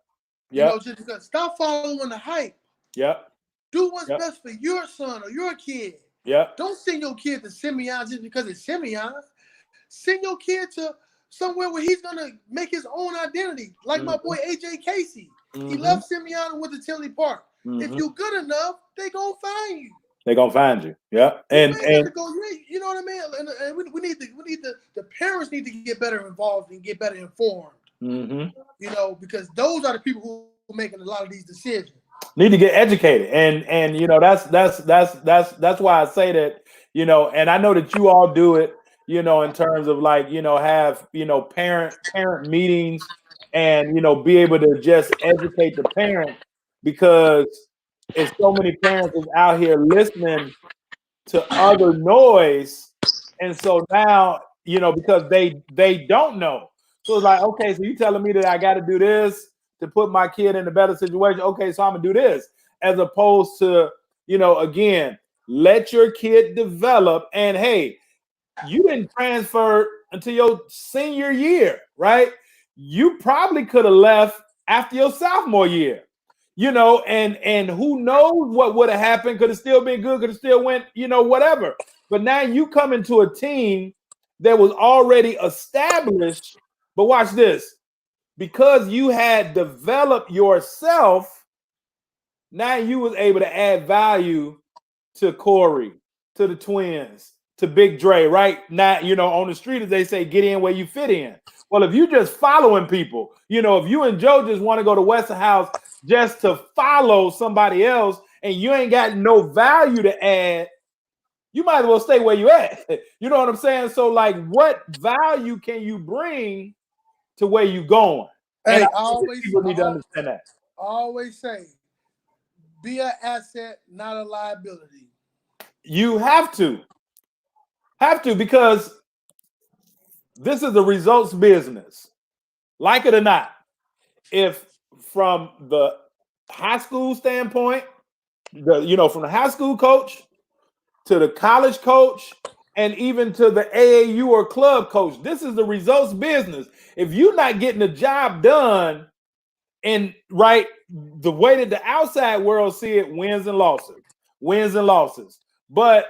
Just because stop following the hype. Yep. Do what's best for your son or your kid. Yep. Don't send your kid to Simeon just because it's Simeon. Send your kid to somewhere where he's gonna make his own identity. Like my boy AJ Casey. He left Simeon and went to Tinley Park. If you're good enough, they gonna find you. They're gonna find you. Yeah. You know what I mean? And we need the parents need to get better involved and get better informed. Because those are the people who are making a lot of these decisions. Need to get educated, and that's why I say that, and I know that you all do it, in terms of like, have parent meetings, and be able to just educate the parent, because it's so many parents is out here listening to other noise, and so now because they don't know, so it's like, okay, so you telling me that I got to do this to put my kid in a better situation. Okay, so I'm gonna do this, as opposed to, again, let your kid develop. And hey, you didn't transfer until your senior year, right? You probably could have left after your sophomore year, and who knows what would have happened? Could have still been good, could have still went, whatever. But now you come into a team that was already established. But watch this, because you had developed yourself, now you was able to add value to Corey, to the twins, to Big Dre, right? Now, on the street, as they say, get in where you fit in. Well, if you just following people, if you and Joe just want to go to Westinghouse just to follow somebody else and you ain't got no value to add, you might as well stay where you at. You know what I'm saying? So, like, what value can you bring to where you going? Hey, and people need to understand that. I always say, be an asset, not a liability. You have to, because this is the results business, like it or not. If from the high school standpoint, from the high school coach to the college coach, and even to the AAU or club coach, this is the results business. If you're not getting the job done, and right, the way that the outside world see it, wins and losses. But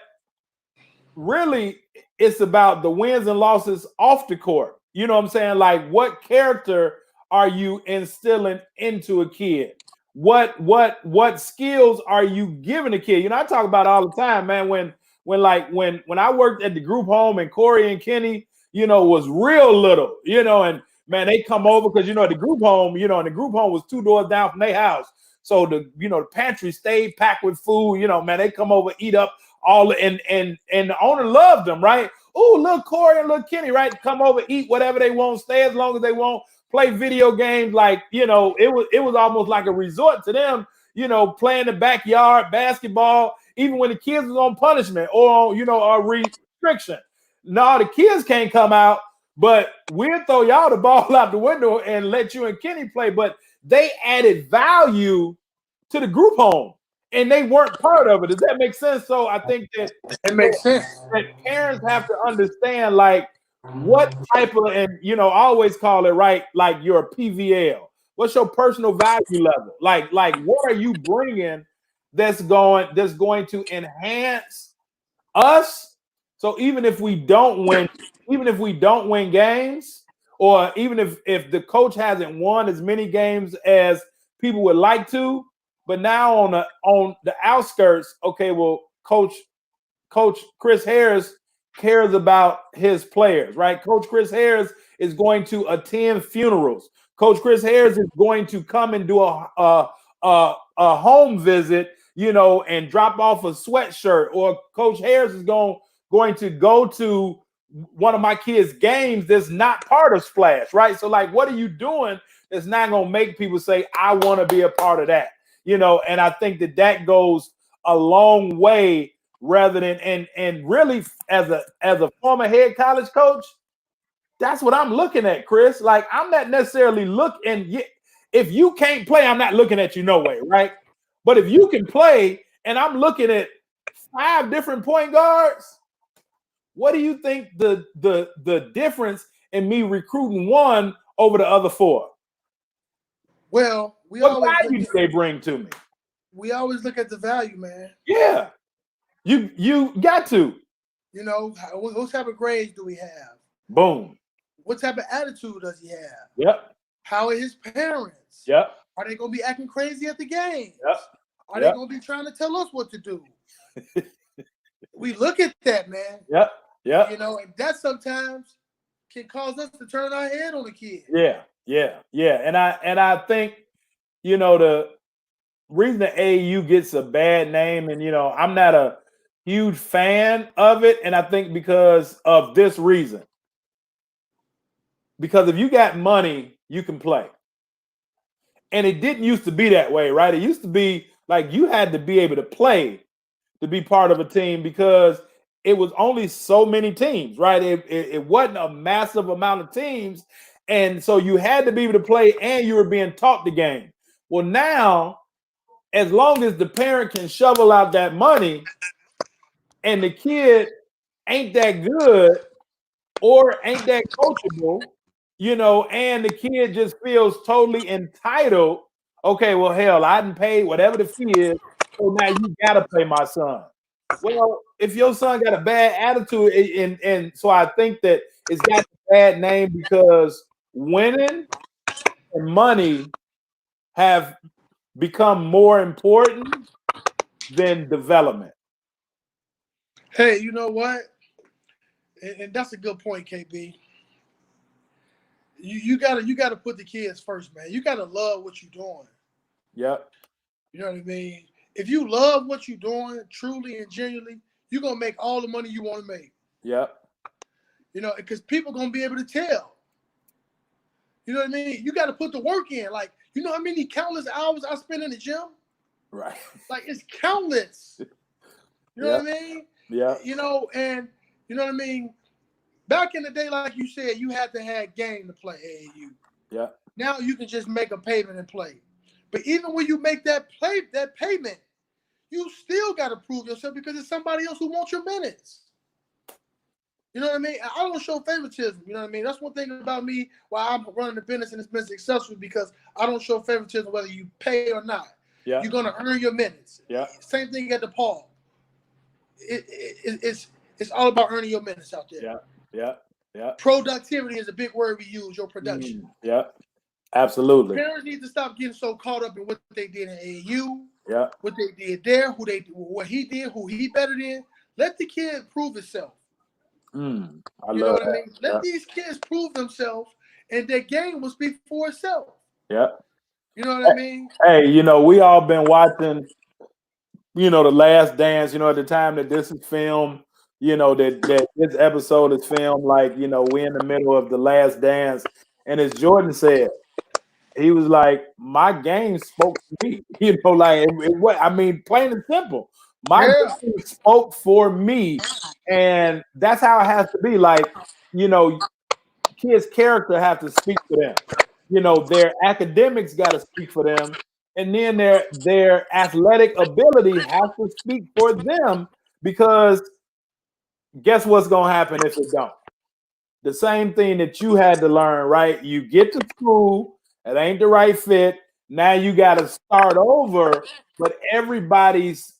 really, it's about the wins and losses off the court. You know what I'm saying? Like, what character are you instilling into a kid? What skills are you giving a kid? I talk about it all the time, man. When I worked at the group home and Corey and Kenny, was real little, and man, they come over because the group home, and the group home was 2 doors down from their house. So the pantry stayed packed with food, man, they come over, eat up all, and the owner loved them, right? Oh, little Corey and little Kenny, right? Come over, eat whatever they want, stay as long as they want, play video games. Like, it was almost like a resort to them, playing the backyard, basketball, even when the kids was on punishment or, a restriction. No, the kids can't come out, but we'll throw y'all the ball out the window and let you and Kenny play. But they added value to the group home, and they weren't part of it. Does that make sense? So I think that it makes sense. That parents have to understand, like, what type of, and I always call it, right, like your PVL. What's your personal value level? Like what are you bringing that's going to enhance us? So even if we don't win games, or even if the coach hasn't won as many games as people would like to, but now on the outskirts, okay, well, Coach Chris Harris cares about his players, right? Coach Chris Harris is going to attend funerals. Coach Chris Harris is going to come and do a home visit, and drop off a sweatshirt. Or Coach Harris is going to go to one of my kids' games that's not part of Splash, right? So, like, what are you doing that's not going to make people say, I want to be a part of that? And I think that goes a long way, rather than, and really, as a former head college coach, that's what I'm looking at, Kris. Like, I'm not necessarily looking, if you can't play, I'm not looking at you no way, right? But if you can play, and I'm looking at 5 different point guards, what do you think the difference in me recruiting one over the other 4? Well, what value do they bring to me? We always look at the value, man. Yeah, you got to. What type of grades do we have? Boom. What type of attitude does he have? Yep. How are his parents? Yep. Are they going to be acting crazy at the game? Yep. Are they going to be trying to tell us what to do? We look at that, man. Yep. Yep. And that sometimes can cause us to turn our head on a kid. Yeah. And I think, the reason the AAU gets a bad name, and I'm not a huge fan of it, and I think because of this reason. Because if you got money, you can play. And it didn't used to be that way, right? It used to be like you had to be able to play to be part of a team, because it was only so many teams, right? It wasn't a massive amount of teams. And so you had to be able to play, and you were being taught the game. Well, now, as long as the parent can shovel out that money and the kid ain't that good or ain't that coachable, and the kid just feels totally entitled. Okay, well, hell, I didn't pay whatever the fee is, so now you got to pay my son. Well, if your son got a bad attitude, and so I think that it's got a bad name because winning and money have become more important than development. Hey, you know what? And that's a good point, KB. You gotta put the kids first, man. You gotta love what you're doing. Yep. You know what I mean? If you love what you're doing truly and genuinely, you're gonna make all the money you want to make. Yep. Because people gonna be able to tell. You know what I mean? You got to put the work in. Like, you know how many countless hours I spend in the gym? Right. Like, it's countless. You know what I mean? Yeah. And you know what I mean? Back in the day, like you said, you had to have game to play AAU. Yeah. Now you can just make a payment and play. But even when you make that payment, you still got to prove yourself because it's somebody else who wants your minutes. You know what I mean? I don't show favoritism. You know what I mean? That's one thing about me why I'm running the business and it's been successful because I don't show favoritism whether you pay or not. Yeah. You're going to earn your minutes. Yeah. Same thing at the Paul. It's all about earning your minutes out there. Yeah. Yeah. Yeah. Productivity is a big word we use, your production. Yeah. Absolutely. Parents need to stop getting so caught up in what they did in AAU, yeah, what they did there, what he did, who he better than. Let the kid prove himself. I you love know what that. I mean? Let these kids prove themselves, and their game will speak for itself. Yeah. You know what I mean? Hey, we all been watching, The Last Dance, at the time that this is filmed, that this episode is filmed, like, we're in the middle of The Last Dance. And as Jordan said, he was like, my game spoke to me, plain and simple. My game spoke for me. And that's how it has to be. Like, kids' character have to speak for them. Their academics got to speak for them. And then their athletic ability has to speak for them because guess what's going to happen if it don't? The same thing that you had to learn, right? You get to school, it ain't the right fit. Now you got to start over, but everybody's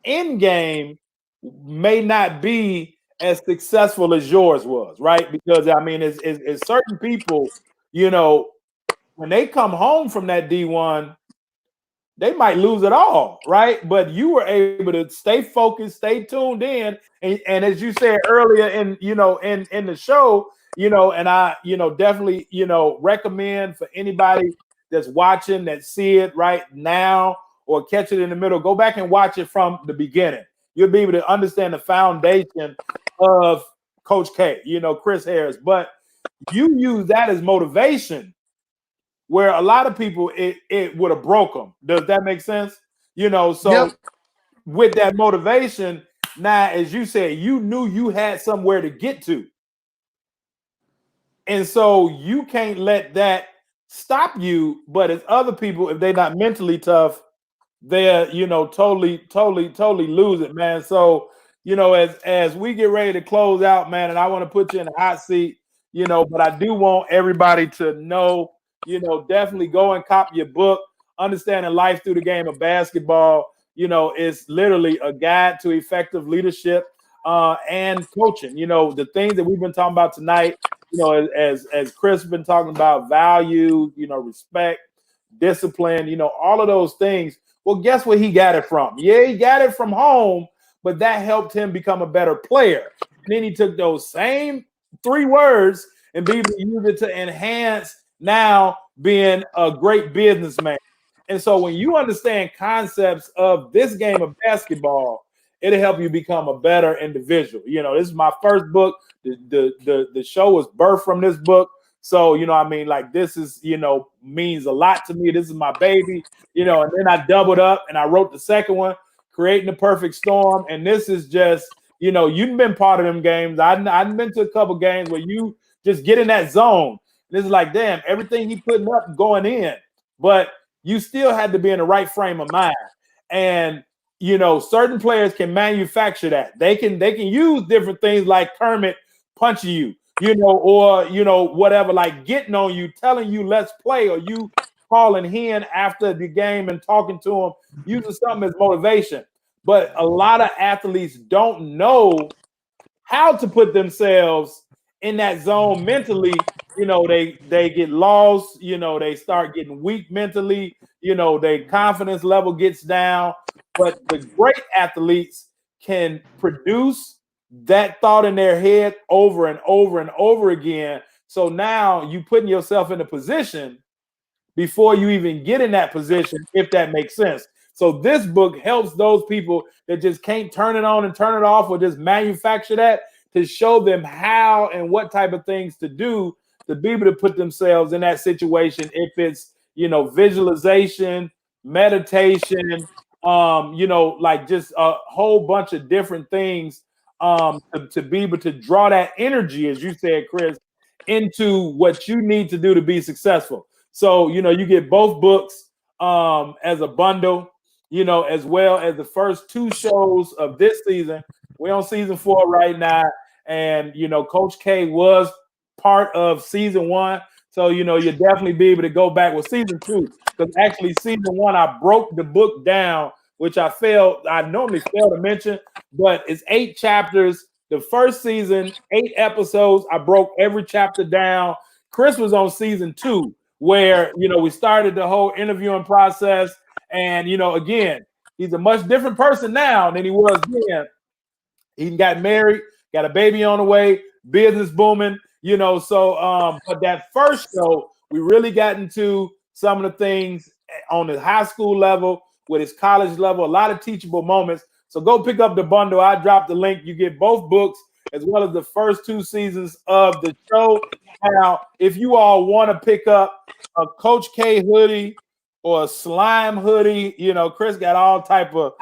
end game may not be as successful as yours was, right? Because it's certain people, when they come home from that D1, they might lose it all, right? But you were able to stay focused, stay tuned in, and as you said earlier in the show, and I definitely recommend for anybody that's watching that see it right now or catch it in the middle, go back and watch it from the beginning. You'll be able to understand the foundation of Coach K, Chris Harris. But you use that as motivation, where a lot of people it would have broke them. Does that make sense? So with that motivation, now as you said, you knew you had somewhere to get to, and so you can't let that stop you. But as other people, if they're not mentally tough, they're totally lose it, man. So as we get ready to close out, man, and I want to put you in a hot seat, but I do want everybody to know, definitely go and copy your book, Understanding Life Through the Game of Basketball. It's literally a guide to effective leadership and coaching. The things that we've been talking about tonight, as Kris has been talking about, value, respect, discipline, all of those things. Well, guess where he got it from? Yeah, he got it from home, but that helped him become a better player. And then he took those same 3 words and be able to use it to enhance now being a great businessman. And so when you understand concepts of this game of basketball, it'll help you become a better individual. This is my first book. The show was birthed from this book. So, this is, means a lot to me. This is my baby, and then I doubled up and I wrote the second one, Creating the Perfect Storm. And this is just, you've been part of them games. I've been to a couple games where you just get in that zone. And it's like, damn, everything he putting up going in, but you still had to be in the right frame of mind. And, certain players can manufacture that. They can use different things like Kermit punching you, or whatever, like getting on you, telling you let's play, or you calling him after the game and talking to him, using something as motivation. But a lot of athletes don't know how to put themselves in that zone mentally. They get lost, they start getting weak mentally, their confidence level gets down. But the great athletes can produce that thought in their head over and over and over again. So now you putting yourself in a position before you even get in that position, if that makes sense. So this book helps those people that just can't turn it on and turn it off, or just manufacture that, to show them how and what type of things to do to be able to put themselves in that situation. If it's, visualization, meditation, like just a whole bunch of different things, to be able to draw that energy, as you said, Kris, into what you need to do to be successful. So, you get both books as a bundle, as well as the first 2 shows of this season. We're on season 4 right now. And, Coach K was part of season 1. So, you'll definitely be able to go back with season 2. Because actually, season 1, I broke the book down, which I normally fail to mention, but it's 8 chapters. The first season, 8 episodes. I broke every chapter down. Kris was on season 2, where, we started the whole interviewing process. And, again, he's a much different person now than he was then. He got married, got a baby on the way, business booming, so but that first show, we really got into some of the things on the high school level, with his college level, a lot of teachable moments. So go pick up the bundle. I dropped the link. You get both books as well as the first 2 seasons of the show. Now, if you all want to pick up a Coach K hoodie or a slime hoodie, Kris got all type of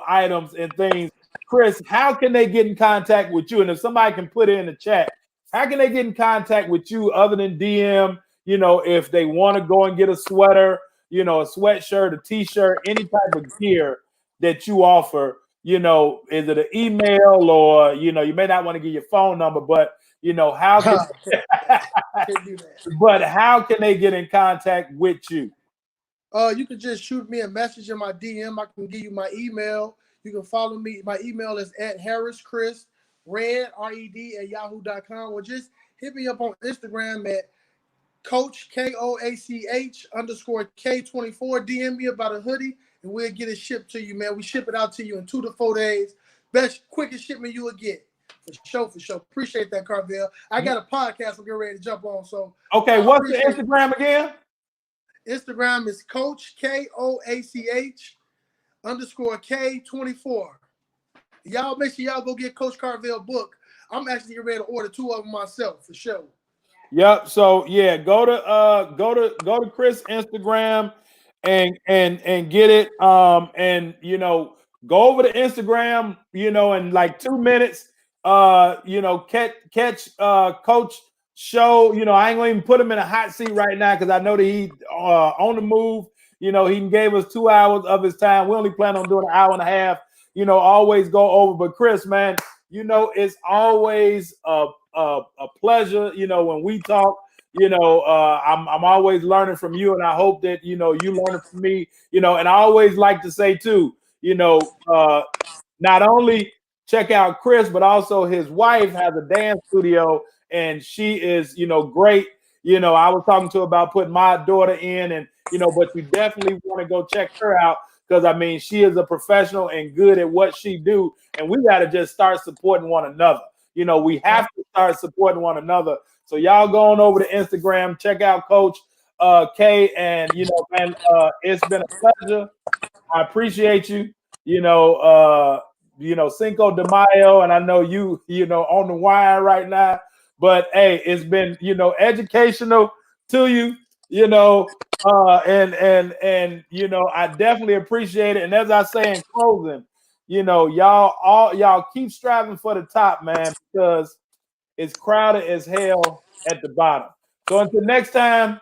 items and things. Kris, how can they get in contact with you? And if somebody can put it in the chat, how can they get in contact with you other than DM? If they want to go and get a sweater, a sweatshirt, a t-shirt, any type of gear that you offer, is it an email, or, you may not want to give your phone number, but, how can, but how can they get in contact with you? You can just shoot me a message in my DM. I can give you my email. You can follow me. My email is at HarrisChris, Red, RED, at yahoo.com. Or just hit me up on Instagram at Coach KOACH _ K24. DM me about a hoodie, and we'll get it shipped to you, man. We ship it out to you in 2 to 4 days. Best, quickest shipment you will get. For sure. Appreciate that, Carvel. I got a podcast I'm getting ready to jump on. So okay, what's the Instagram again? Instagram is Coach KOACH _ K24. Y'all make sure y'all go get Coach Carvel book. I'm actually getting ready to order 2 of them myself for sure. Yep. So yeah, go to Kris Instagram and get it. And go over to Instagram, in like 2 minutes. Catch Coach show. I ain't gonna even put him in a hot seat right now, because I know that he on the move. He gave us 2 hours of his time. We only plan on doing an hour and a half. Always go over. But Kris, man, it's always a pleasure. When we talk, I'm always learning from you, and I hope that you learn from me. And I always like to say too, not only check out Kris, but also his wife has a dance studio, and she is great. I was talking to her about putting my daughter in, and but you definitely want to go check her out, because I mean, she is a professional and good at what she do, and we got to just start supporting one another. We have to start supporting one another. So y'all go on over to Instagram, check out Coach K, and man, it's been a pleasure. I appreciate you. Cinco de Mayo, and I know you on the wire right now. But hey, it's been educational to you, and I definitely appreciate it. And as I say in closing, y'all keep striving for the top, man, because it's crowded as hell at the bottom. So until next time,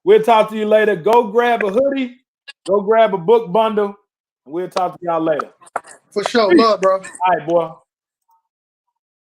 we'll talk to you later. Go grab a hoodie, Go grab a book bundle. And we'll talk to y'all later. For sure. Love, bro. All right, boy.